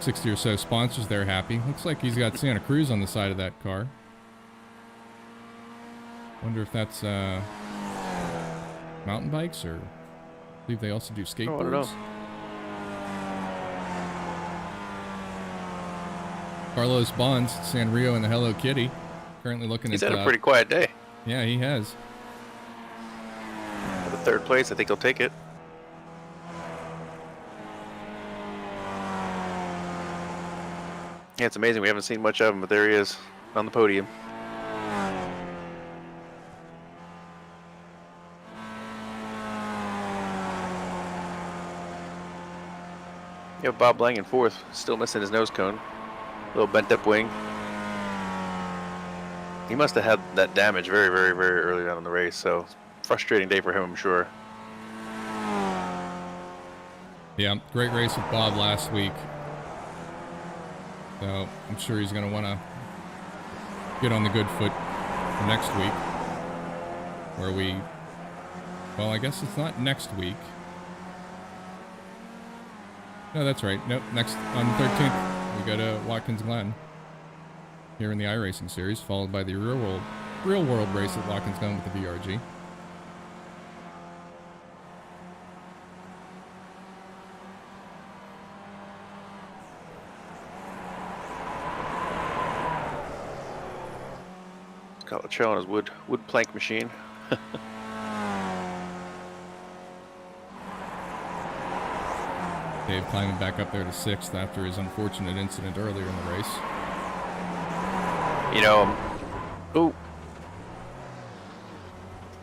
S1: 60 or so sponsors there happy. Looks like he's got Santa Cruz on the side of that car. Wonder if that's mountain bikes, or I believe they also do skateboards.
S2: I don't know.
S1: Carlos Bonds, Sanrio, and the Hello Kitty. Currently looking
S2: He's
S1: at...
S2: had a pretty quiet day.
S1: Yeah, he has.
S2: For the third place, I think he'll take it. Yeah, it's amazing. We haven't seen much of him, but there he is on the podium. You have Bob Lang in fourth, still missing his nose cone. Little bent up wing. He must have had that damage very, very, very early on in the race, so frustrating day for him, I'm sure.
S1: Yeah, great race with Bob last week. So I'm sure he's going to want to get on the good foot for next week. Where well, I guess it's not next week. No, that's right. Nope, next, on the 13th, we go to Watkins Glen here in the iRacing Series, followed by the real world race at Watkins Glen with the VRG.
S2: Got the trail on his wood plank machine.
S1: Dave climbing back up there to 6th after his unfortunate incident earlier in the race.
S2: You know,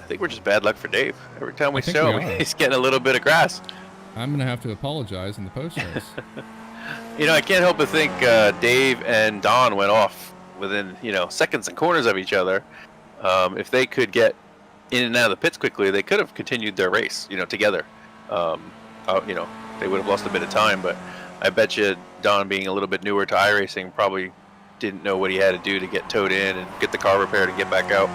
S2: I think we're just bad luck for Dave. Every time we show him, he's getting a little bit of grass.
S1: I'm going to have to apologize in the post-race.
S2: You know, I can't help but think Dave and Don went off within, seconds and corners of each other. If they could get in and out of the pits quickly, they could have continued their race, together. They would have lost a bit of time, but I bet you Don, being a little bit newer to iRacing, probably didn't know what he had to do to get towed in and get the car repaired and get back out.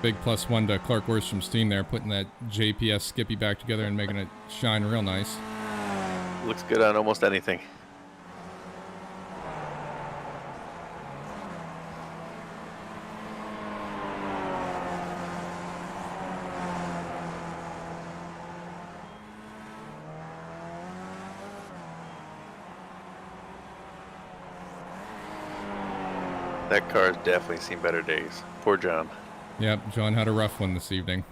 S1: Big +1 to Clark Worstrom's team there, putting that JPS Skippy back together and making it shine real nice.
S2: Looks good on almost anything. That car's definitely seen better days. Poor John.
S1: Yep, John had a rough one this evening.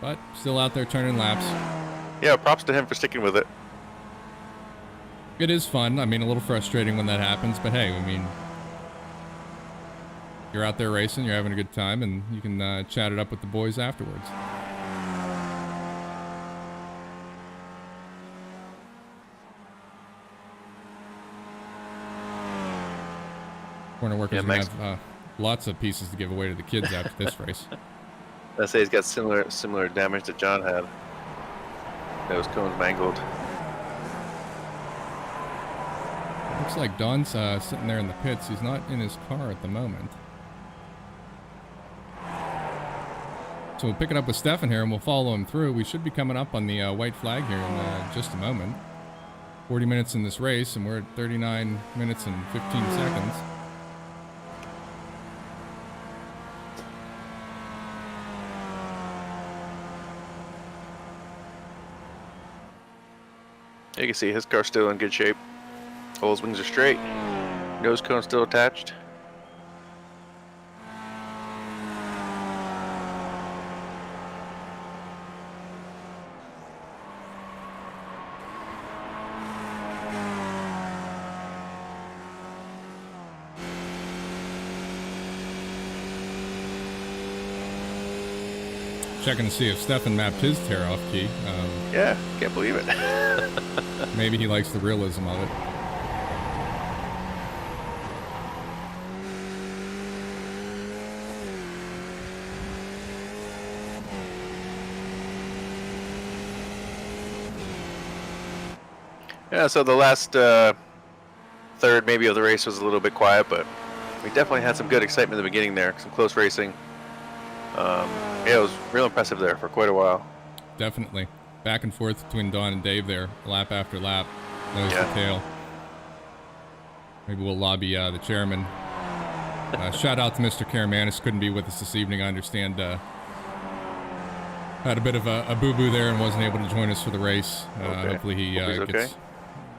S1: But still out there turning laps.
S2: Yeah, props to him for sticking with it.
S1: It is fun. I mean, a little frustrating when that happens, but hey, I mean, you're out there racing, you're having a good time, and you can chat it up with the boys afterwards. Corner workers going to have lots of pieces to give away to the kids after this race.
S2: I say he's got similar damage that John had. Those cones mangled.
S1: Looks like Don's sitting there in the pits. He's not in his car at the moment. So we'll pick it up with Stefan here and we'll follow him through. We should be coming up on the white flag here in just a moment. 40 minutes in this race and we're at 39 minutes and 15 seconds.
S2: You can see his car's still in good shape. All his wings are straight. Nose cone still attached.
S1: Checking to see if Stefan mapped his tear-off key.
S2: Yeah, can't believe it.
S1: Maybe he likes the realism of it.
S2: Yeah, so the last third maybe of the race was a little bit quiet, but we definitely had some good excitement in the beginning there, some close racing. Yeah, it was real impressive there for quite a while.
S1: Definitely. Back and forth between Don and Dave there, lap after lap, nose to tail. Maybe we'll lobby the chairman. Shout out to Mr. Karamanis, couldn't be with us this evening. I understand had a bit of a boo-boo there and wasn't able to join us for the race. Hopefully he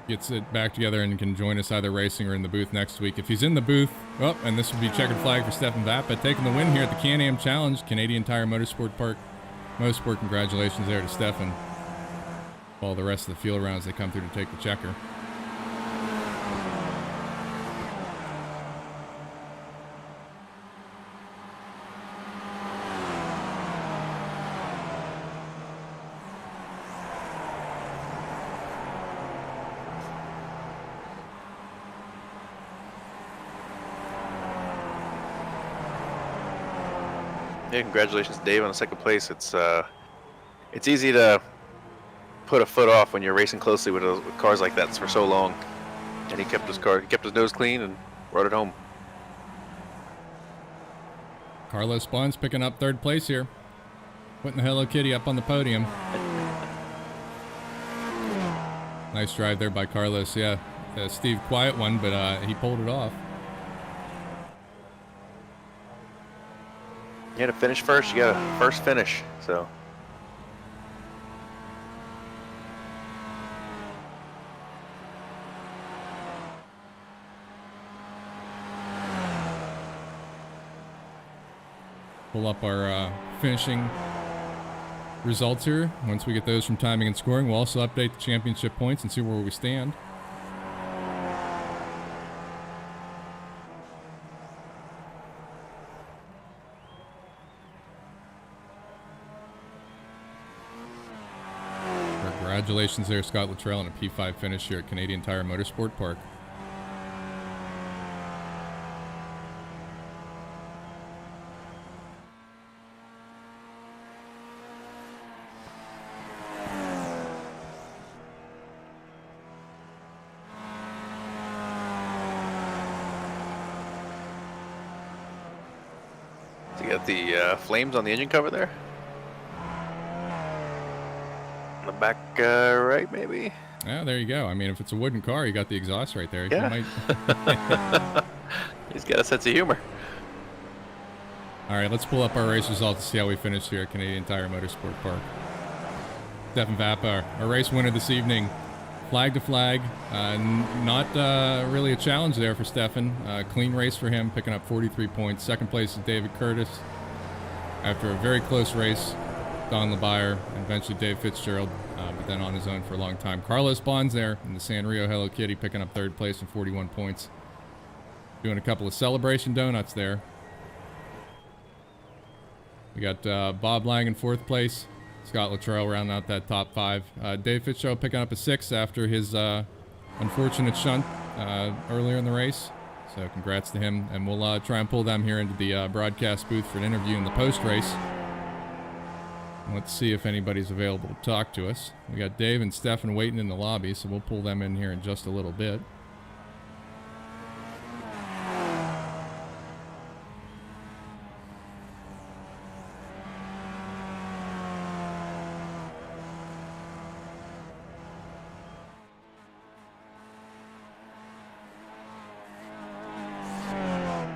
S1: gets it back together and can join us either racing or in the booth next week. If he's in the booth, and this would be checkered flag for Stefan Vappa, taking the win here at the CANAM Challenge, Canadian Tire Motorsport Park. Mosport, congratulations there to Stefan. All the rest of the field rounds they come through to take the checker.
S2: Yeah, congratulations, Dave, on the second place. It's easy to put a foot off when you're racing closely with cars like that for so long. And he kept his nose clean and brought it home.
S1: Carlos Bonds picking up third place here. Putting the Hello Kitty up on the podium. Nice drive there by Carlos, yeah. Steve, quiet one, but he pulled it off.
S2: You had to finish first. You got a first finish, so.
S1: Pull up our finishing results here. Once we get those from timing and scoring, we'll also update the championship points and see where we stand. Congratulations there, Scott Luttrell, on a P5 finish here at Canadian Tire Motorsport Park.
S2: So you got the flames on the engine cover there? On the back right, maybe?
S1: Yeah, there you go. I mean, if it's a wooden car, you got the exhaust right there.
S2: Yeah. He's got a sense of humor.
S1: All right, let's pull up our race results to see how we finished here at Canadian Tire Motorsport Park. Stefan Vappa, our race winner this evening. Flag to flag. Not really a challenge there for Stefan. Clean race for him, picking up 43 points. Second place is David Curtis. After a very close race, Don LeBayer, and eventually Dave Fitzgerald, but then on his own for a long time. Carlos Bonds there in the Sanrio Hello Kitty, picking up third place and 41 points. Doing a couple of celebration donuts there. We got Bob Lang in fourth place. Scott Luttrell rounding out that top five. Dave Fitzgerald picking up a sixth after his unfortunate shunt earlier in the race. So congrats to him. And we'll try and pull them here into the broadcast booth for an interview in the post-race. Let's see if anybody's available to talk to us. We got Dave and Stefan waiting in the lobby, so we'll pull them in here in just a little bit.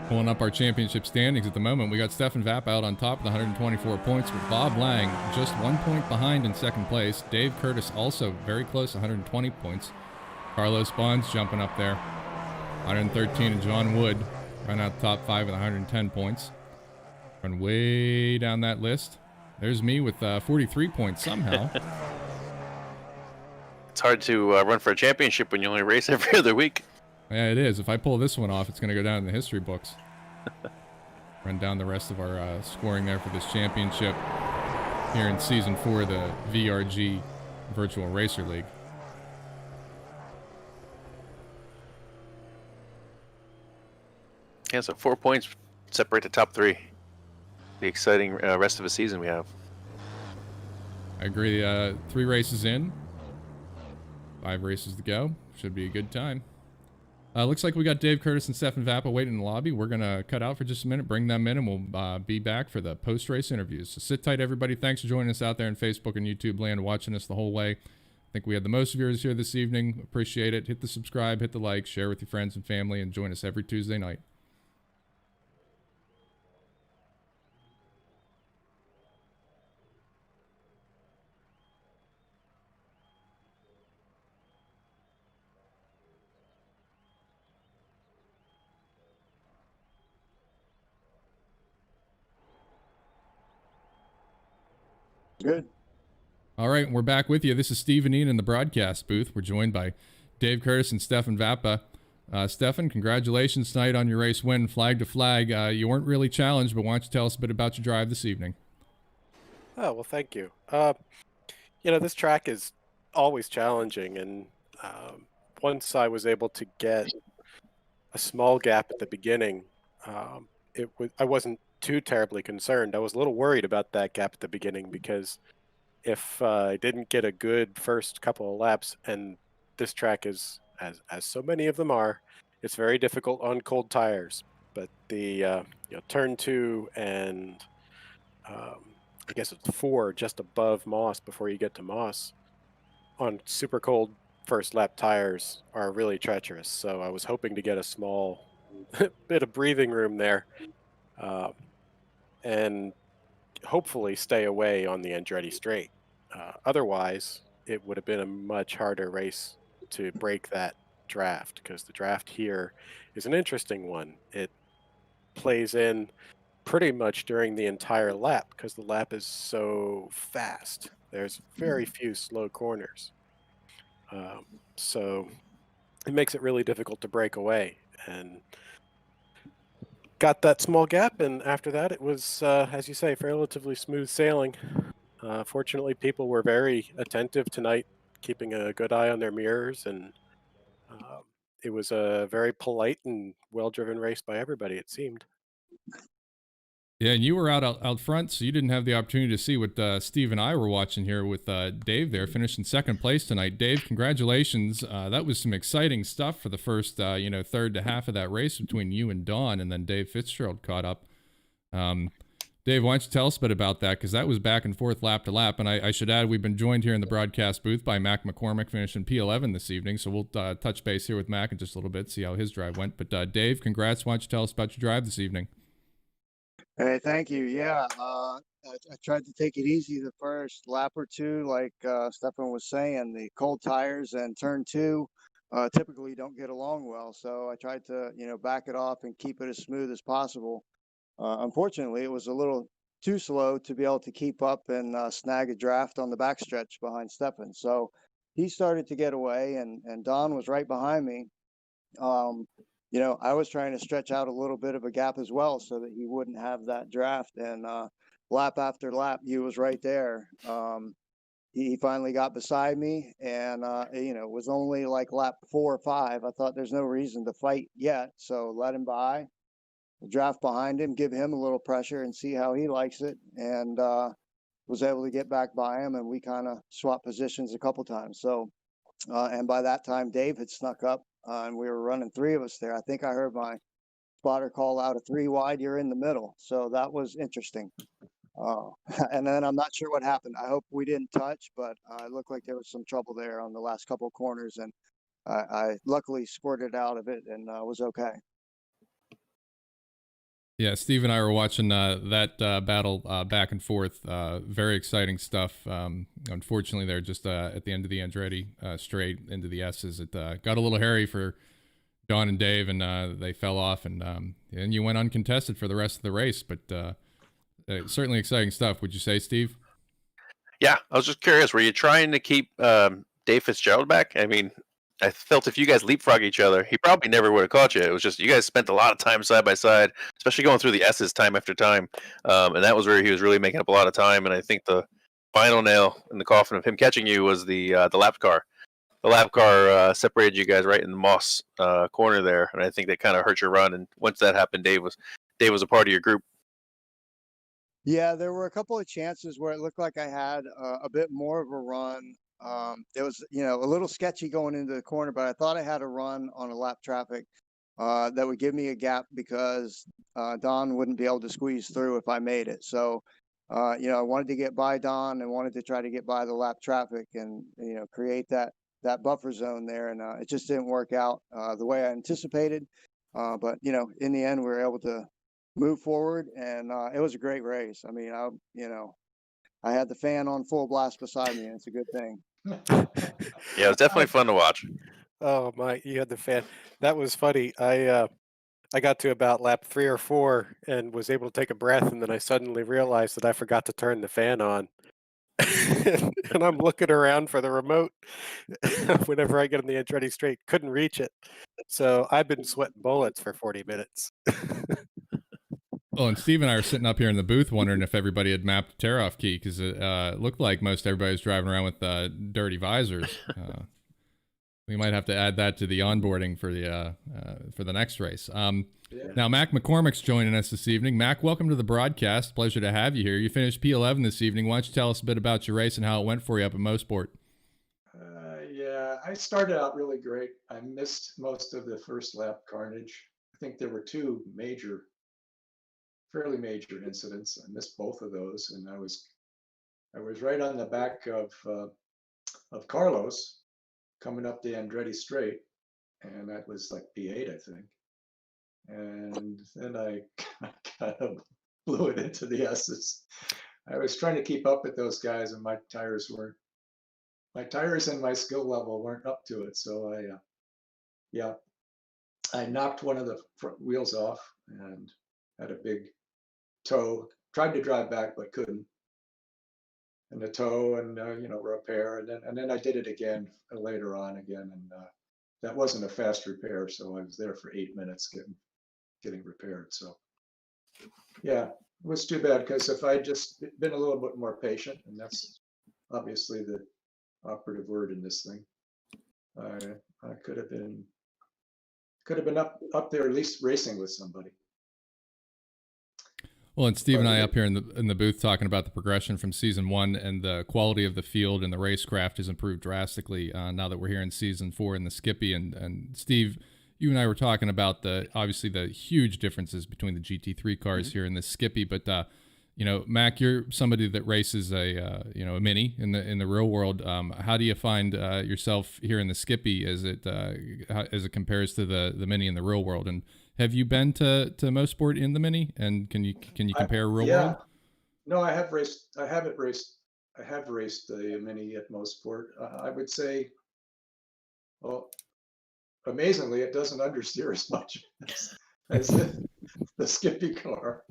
S1: Pulling up our championship standings at the moment, we got Stefan Vapp out on top with 124 points, with Bob Lang just 1 point behind in second place. Dave Curtis also very close, 120 points. Carlos Bonds jumping up there, 113, and John Wood run out the top five with 110 points. Run way down that list. There's me with 43 points somehow.
S2: It's hard to run for a championship when you only race every other week.
S1: Yeah, it is. If I pull this one off, it's going to go down in the history books. Run down the rest of our scoring there for this championship here in Season 4 of the VRG Virtual Racer League.
S2: Yeah, so 4 points separate the top three. The exciting rest of the season we have.
S1: I agree. 3 races in. 5 races to go. Should be a good time. Looks like we got Dave Curtis and Stefan Vappa waiting in the lobby. We're going to cut out for just a minute, bring them in, and we'll be back for the post-race interviews. So sit tight, everybody. Thanks for joining us out there in Facebook and YouTube land, watching us the whole way. I think we had the most viewers here this evening. Appreciate it. Hit the subscribe, hit the like, share with your friends and family, and join us every Tuesday night.
S3: Good.
S1: All right, we're back with you. This is Steve and Ian in the broadcast booth. We're joined by Dave Curtis and Stefan Vappa. Stefan, congratulations tonight on your race win, flag to flag. You weren't really challenged, but why don't you tell us a bit about your drive this evening?
S3: Oh, well, thank you. This track is always challenging, and once I was able to get a small gap at the beginning, I wasn't too terribly concerned. I was a little worried about that gap at the beginning because if I didn't get a good first couple of laps, and this track is, as so many of them are, it's very difficult on cold tires. But the turn 2 and I guess it's 4 just above Moss before you get to Moss on super cold first lap tires are really treacherous. So I was hoping to get a small bit of breathing room there, and hopefully stay away on the Andretti straight. Otherwise, it would have been a much harder race to break that draft, because the draft here is an interesting one. It plays in pretty much during the entire lap because the lap is so fast. There's very few slow corners. So it makes it really difficult to break away. And got that small gap, and after that it was, as you say, relatively smooth sailing. Fortunately, people were very attentive tonight, keeping a good eye on their mirrors, and it was a very polite and well-driven race by everybody, it seemed.
S1: Yeah, and you were out front, so you didn't have the opportunity to see what Steve and I were watching here with Dave there, finishing second place tonight. Dave, congratulations. That was some exciting stuff for the first, third to half of that race between you and Dawn, and then Dave Fitzgerald caught up. Dave, why don't you tell us a bit about that, because that was back and forth lap to lap. And I should add, we've been joined here in the broadcast booth by Mac McCormick, finishing P11 this evening, so we'll touch base here with Mac in just a little bit, see how his drive went. But Dave, congrats. Why don't you tell us about your drive this evening?
S4: Hey, thank you. Yeah, I tried to take it easy the first lap or two, like Stefan was saying. The cold tires and turn 2 typically don't get along well, so I tried to, back it off and keep it as smooth as possible. Unfortunately, it was a little too slow to be able to keep up and snag a draft on the backstretch behind Stefan. So he started to get away, and Don was right behind me. I was trying to stretch out a little bit of a gap as well so that he wouldn't have that draft. And lap after lap, he was right there. He finally got beside me, and it was only like lap 4 or 5. I thought there's no reason to fight yet, so let him by, draft behind him, give him a little pressure, and see how he likes it. And was able to get back by him, and we kind of swapped positions a couple times. So, and by that time, Dave had snuck up. And we were running 3 of us there. I think I heard my spotter call out a 3 wide, you're in the middle. So that was interesting. And then I'm not sure what happened. I hope we didn't touch, but it looked like there was some trouble there on the last couple of corners. And I luckily squirted out of it and was okay.
S1: Yeah, Steve and I were watching that battle back and forth. Very exciting stuff. Unfortunately, they're just at the end of the Andretti straight into the S's. It got a little hairy for Don and Dave, and they fell off, and you went uncontested for the rest of the race. But certainly exciting stuff. Would you say, Steve?
S2: Yeah, I was just curious. Were you trying to keep Dave Fitzgerald back? I mean, I felt if you guys leapfrog each other, he probably never would have caught you. It was just you guys spent a lot of time side by side, especially going through the S's time after time, and that was where he was really making up a lot of time. And I think the final nail in the coffin of him catching you was the lap car. The lap car separated you guys right in the Moss corner there, and I think that kind of hurt your run. And once that happened, Dave was a part of your group.
S4: Yeah, there were a couple of chances where it looked like I had a bit more of a run. It was, a little sketchy going into the corner, but I thought I had a run on a lap traffic that would give me a gap because Don wouldn't be able to squeeze through if I made it. So, I wanted to get by Don and wanted to try to get by the lap traffic and, create that buffer zone there. And it just didn't work out the way I anticipated. But, in the end, we were able to move forward, and it was a great race. I mean, I had the fan on full blast beside me, and it's a good thing.
S2: Yeah, it was definitely fun to watch.
S3: Oh my, you had the fan. That was funny. I got to about lap 3 or 4 and was able to take a breath, and then I suddenly realized that I forgot to turn the fan on. And I'm looking around for the remote whenever I get on the Andretti straight, couldn't reach it. So I've been sweating bullets for 40 minutes.
S1: Well, and Steve and I are sitting up here in the booth wondering if everybody had mapped a tear-off key, because it looked like most everybody was driving around with dirty visors. We might have to add that to the onboarding for the next race.
S5: Yeah.
S1: Now, Mac McCormick's joining us this evening. Mac, welcome to the broadcast. Pleasure to have you here. You finished P11 this evening. Why don't you tell us a bit about your race and how it went for you up at Mosport?
S5: Yeah, I started out really great. I missed most of the first lap carnage. I think there were two fairly major incidents. I missed both of those, and I was right on the back of Carlos coming up the Andretti Straight, and that was like P8, I think. And then I kind of blew it into the S's. I was trying to keep up with those guys, and my tires and my skill level weren't up to it. So I knocked one of the front wheels off and had a big tow. Tried to drive back, but couldn't. And the tow and repair, and then I did it again later on again, and that wasn't a fast repair, so I was there for 8 minutes getting repaired. So yeah, it was too bad, because if I'd just been a little bit more patient, and that's obviously the operative word in this thing, I could have been up there at least racing with somebody.
S1: Well, and Steve and I up here in the booth talking about the progression from season 1, and the quality of the field and the racecraft has improved drastically now that we're here in season 4 in the Skippy. And Steve, you and I were talking about obviously the huge differences between the GT3 cars here in the Skippy. But Mac, you're somebody that races a Mini in the real world. How do you find yourself here in the Skippy as it compares to the Mini in the real world? And have you been to Mosport in the Mini? And can you compare real world?
S5: No, I have raced the Mini at Mosport. I would say, well, amazingly, it doesn't understeer as much as the Skippy car,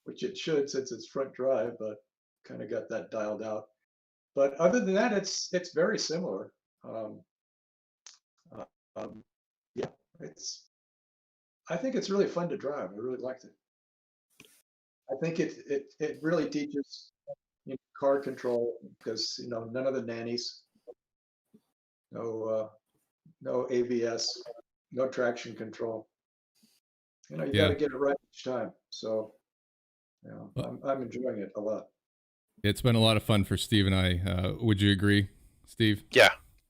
S5: which it should, since it's front drive, but kind of got that dialed out. But other than that, it's very similar. I think it's really fun to drive. I really liked it. I think it really teaches car control, because none of the nannies, no ABS, no traction control. You got to get it right each time. So I'm enjoying it a lot.
S1: It's been a lot of fun for Steve and I. Would you agree, Steve?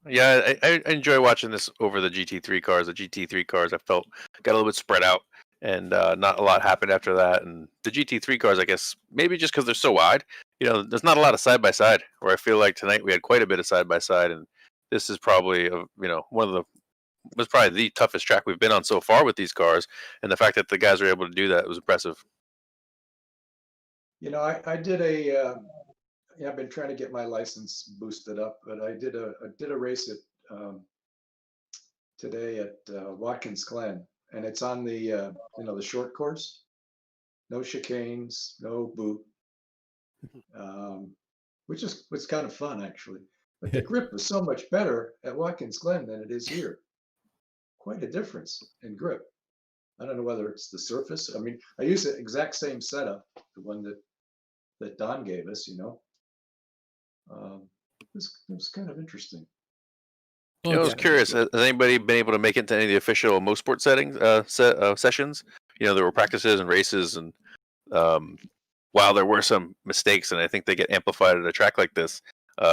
S2: Yeah, I enjoy watching this over the GT3 cars. The GT3 cars, I felt got a little bit spread out, and not a lot happened after that. And the GT3 cars, I guess, maybe just because they're so wide, there's not a lot of side by side. Where I feel like tonight we had quite a bit of side by side, and this is probably was probably the toughest track we've been on so far with these cars. And the fact that the guys were able to do that was impressive.
S5: I did I've been trying to get my license boosted up, but I did a race today at Watkins Glen, and it's on the the short course, no chicanes, no boot, which was kind of fun, actually. But the grip was so much better at Watkins Glen than it is here. Quite a difference in grip. I don't know whether it's the surface. I mean, I use the exact same setup, the one that Don gave us. It was kind of interesting.
S2: I was curious. Has anybody been able to make it to any of the official Mosport sessions? There were practices and races, and while there were some mistakes, and I think they get amplified at a track like this,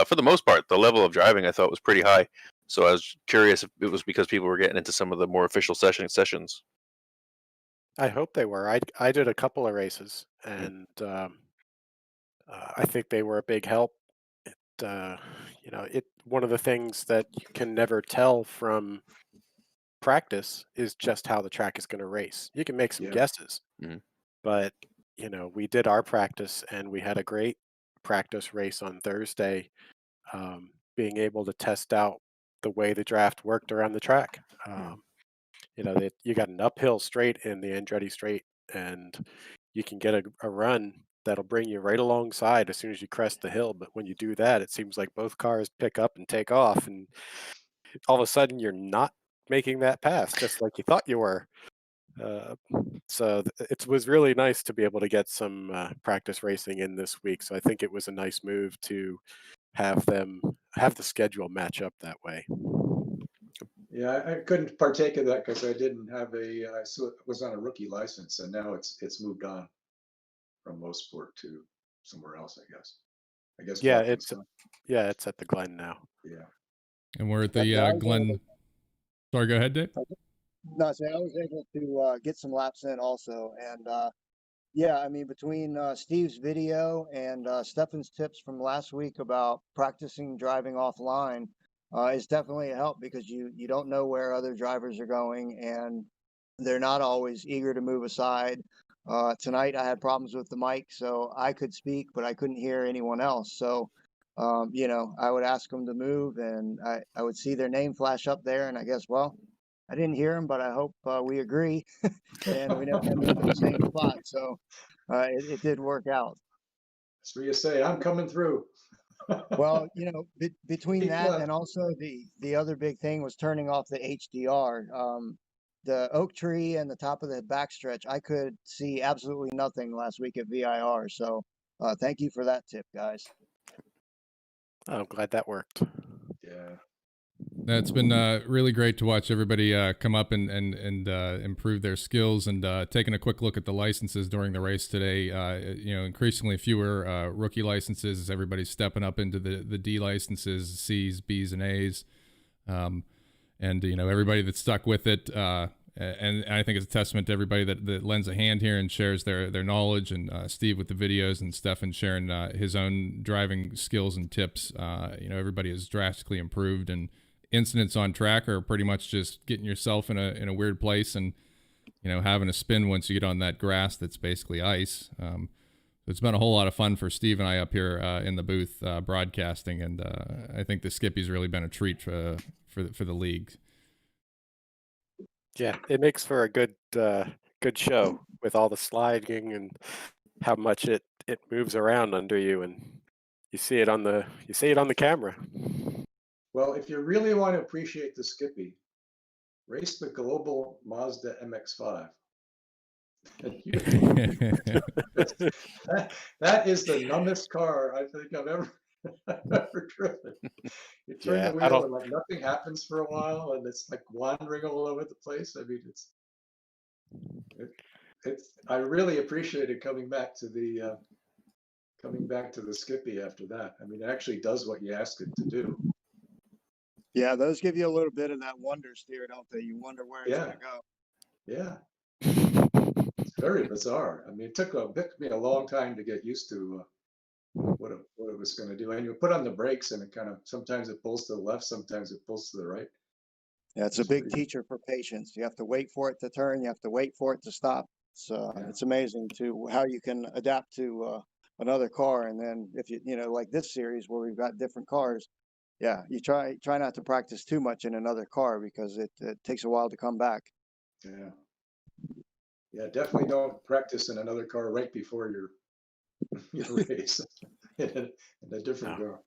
S2: for the most part, the level of driving I thought was pretty high. So I was curious if it was because people were getting into some of the more official sessions.
S3: I hope they were. I did a couple of races, and I think they were a big help. One of the things that you can never tell from practice is just how the track is going to race. You can make some guesses, but we did our practice, and we had a great practice race on Thursday, being able to test out the way the draft worked around the track. You got an uphill straight in the Andretti Straight, and you can get a run that'll bring you right alongside as soon as you crest the hill. But when you do that, it seems like both cars pick up and take off, and all of a sudden you're not making that pass just like you thought you were. So it was really nice to be able to get some practice racing in this week. So I think it was a nice move to have the schedule match up that way.
S5: Yeah, I couldn't partake of that because I didn't have was on a rookie license, and now it's moved on from Mosport to somewhere else, I guess. I guess
S3: Yeah,
S5: Watkins Glen.
S3: it's at the Glen now.
S5: Yeah.
S1: And we're at
S4: Yeah,
S1: the
S4: I was
S1: Glen. Sorry, go ahead, Dave.
S4: No, so I was able to get some laps in also, and yeah, I mean between Steve's video and Stefan's tips from last week about practicing driving offline, is definitely a help because you don't know where other drivers are going, and they're not always eager to move aside. Tonight I had problems with the mic, so I could speak, but I couldn't hear anyone else. So, you know, I would ask them to move, and I would see their name flash up there, and I guess, well, I didn't hear him, but I hope we agree, and we never end up in the same spot. So it did work out.
S5: That's where you say, I'm coming through.
S4: Well, you know, between
S5: Keep
S4: that
S5: left.
S4: and also the other big thing was turning off the HDR. The oak tree and the top of the backstretch, I could see absolutely nothing last week at VIR. So thank you for that tip, guys.
S3: I'm glad that worked.
S5: Yeah.
S1: It's been really great to watch everybody come up and improve their skills, and taking a quick look at the licenses during the race today. You know, increasingly fewer rookie licenses as everybody's stepping up into the D licenses, C's, B's, and A's. And you know, everybody that stuck with it, and I think it's a testament to everybody that lends a hand here and shares their knowledge, and Steve with the videos, and Stefan sharing his own driving skills and tips. You know, everybody has drastically improved, and incidents on track are pretty much just getting yourself in a weird place and, you know, having a spin once you get on that grass that's basically ice. It's been a whole lot of fun for Steve and I up here in the booth broadcasting, and I think the Skippy's really been a treat for the league.
S3: Yeah, it makes for a good show with all the sliding and how much it moves around under you, and you see it on the camera.
S5: Well, if you really want to appreciate the Skippy, race the global Mazda MX-5. That is the numbest car I think I've ever driven. You turn the wheel and like nothing happens for a while, and it's like wandering all over the place. I mean, it's I really appreciated coming back to the Skippy after that. I mean, it actually does what you ask it to do.
S4: Yeah, those give you a little bit of that wonder steer, don't they? You wonder where it's going to go.
S5: Yeah. It's very bizarre. I mean, it took me a long time to get used to what it was going to do. And you put on the brakes, and it kind of, sometimes it pulls to the left, sometimes it pulls to the right.
S4: Yeah, it's a big teacher for patience. You have to wait for it to turn. You have to wait for it to stop. It's amazing how you can adapt to another car. And then if you know, like this series where we've got different cars, yeah, you try not to practice too much in another car because it takes a while to come back.
S5: Yeah. Yeah, definitely don't practice in another car right before your race in a different car.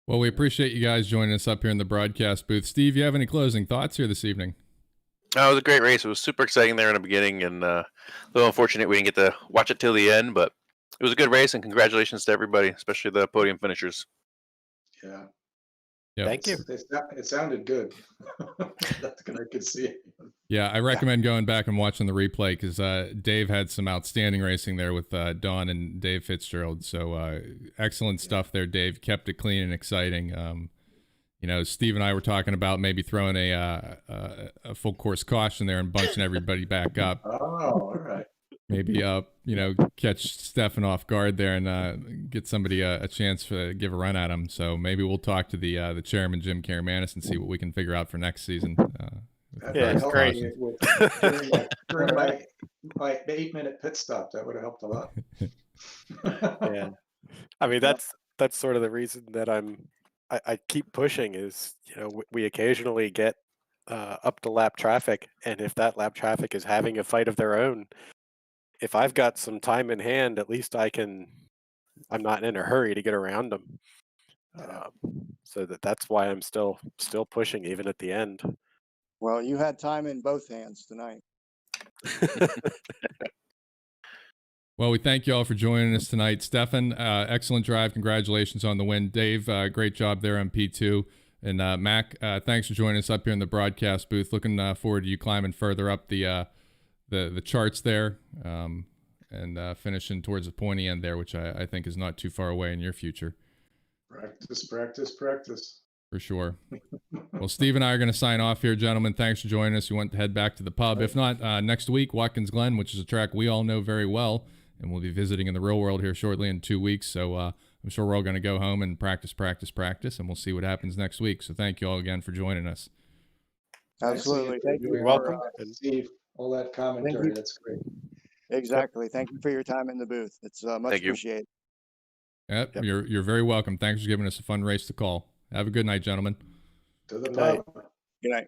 S1: Well, we appreciate you guys joining us up here in the broadcast booth. Steve, you have any closing thoughts here this evening?
S2: Oh, it was a great race. It was super exciting there in the beginning, and a little unfortunate we didn't get to watch it till the end, but it was a good race, and congratulations to everybody, especially the podium finishers.
S5: Yeah.
S1: Yep.
S3: Thank you.
S5: It sounded good. That's good. I could see it.
S1: Yeah, I recommend going back and watching the replay because Dave had some outstanding racing there with Don and Dave Fitzgerald. So excellent stuff there, Dave. Kept it clean and exciting. You know, Steve and I were talking about maybe throwing a full course caution there and bunching everybody back up.
S5: Oh, all right.
S1: Maybe you know, catch Stefan off guard there and get somebody a chance to give a run at him. So maybe we'll talk to the chairman, Jim Karamanis, and see what we can figure out for next season.
S3: Yeah, it's great.
S5: During my 8-minute pit stop, that would have helped a lot.
S3: Yeah, I mean that's sort of the reason that I keep pushing is, you know, we occasionally get up to lap traffic, and if that lap traffic is having a fight of their own, if I've got some time in hand, at least I'm not in a hurry to get around them. So that's why I'm still pushing even at the end.
S4: Well, you had time in both hands tonight.
S1: Well, we thank you all for joining us tonight. Stefan, excellent drive. Congratulations on the win. Dave, great job there on P2. And Mac, thanks for joining us up here in the broadcast booth. Looking forward to you climbing further up the charts there, and finishing towards the pointy end there, which I think is not too far away in your future.
S5: Practice, practice, practice.
S1: For sure. Well, Steve and I are going to sign off here, gentlemen. Thanks for joining us. You want to head back to the pub. If not, next week, Watkins Glen, which is a track we all know very well, and we'll be visiting in the real world here shortly in 2 weeks. So I'm sure we're all going to go home and practice, and we'll see what happens next week. So thank you all again for joining us.
S4: Absolutely. Thank you.
S3: You're welcome.
S5: Steve, all that commentary, that's great.
S4: Exactly. Thank you for your time in the booth. It's much
S2: Thank you.
S4: appreciated.
S1: Yep,
S3: Yep.
S1: You're very welcome. Thanks for giving us a fun race to call. Have a good night, gentlemen.
S5: To the
S3: night.
S5: pub.
S4: Good night.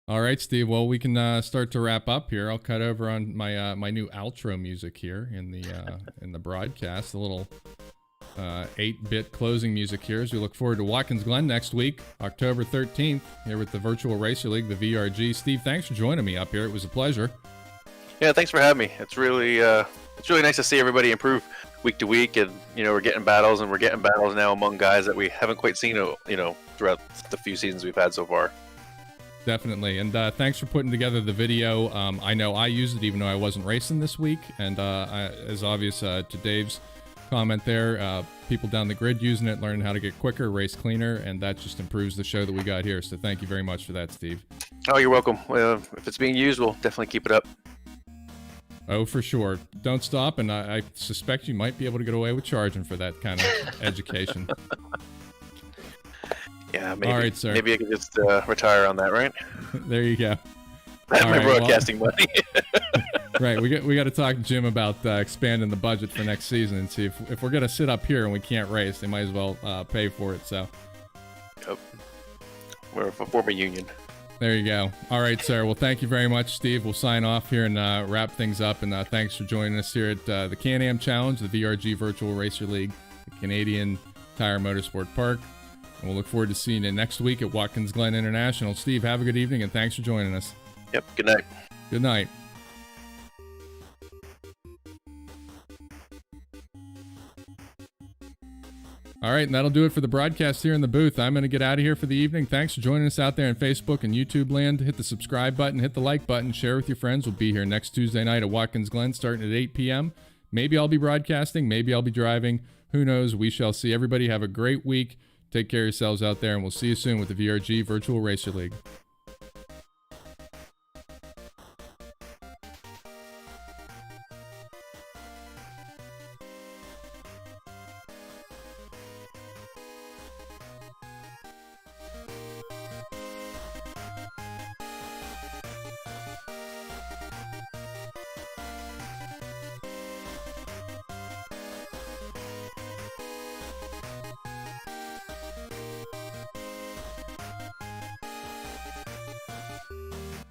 S1: All right, Steve. Well, we can start to wrap up here. I'll cut over on my my new outro music here in the broadcast. A little 8-bit closing music here as we look forward to Watkins Glen next week, October 13th, here with the Virtual Racer League, the VRG. Steve, thanks for joining me up here. It was a pleasure.
S2: Yeah, thanks for having me. It's really nice to see everybody improve week to week, and we're getting battles, and we're getting battles now among guys that we haven't quite seen throughout the few seasons we've had so far.
S1: Definitely, and thanks for putting together the video. I know I used it even though I wasn't racing this week, and as obvious to Dave's comment there, people down the grid using it, learning how to get quicker, race cleaner, and that just improves the show that we got here. So thank you very much for that, Steve.
S2: Oh, you're welcome. If it's being used, we'll definitely keep it up.
S1: Oh, for sure. Don't stop, and I suspect you might be able to get away with charging for that kind of education.
S2: Yeah, maybe.
S1: All right, sir.
S2: Maybe I could just retire on that, right?
S1: There you go.
S2: I have
S1: All
S2: my
S1: right, well-
S2: broadcasting money.
S1: Right, we got to talk to Jim about expanding the budget for next season and see if we're gonna sit up here and we can't race, they might as well pay for it. So
S2: Yep. We're a former union.
S1: there you go. All right, sir. Well, thank you very much, Steve. We'll sign off here and wrap things up. And thanks for joining us here at the CANAM Challenge, the VRG Virtual Racer League, the Canadian Tire Motorsport Park. And we'll look forward to seeing you next week at Watkins Glen International. Steve, have a good evening, and thanks for joining us.
S2: Yep. Good night.
S1: Good night. All right, and that'll do it for the broadcast here in the booth. I'm going to get out of here for the evening. Thanks for joining us out there in Facebook and YouTube land. Hit the subscribe button, hit the like button, share with your friends. We'll be here next Tuesday night at Watkins Glen starting at 8 p.m. Maybe I'll be broadcasting. Maybe I'll be driving. Who knows? We shall see. Everybody have a great week. Take care of yourselves out there, and we'll see you soon with the VRG Virtual Racer League.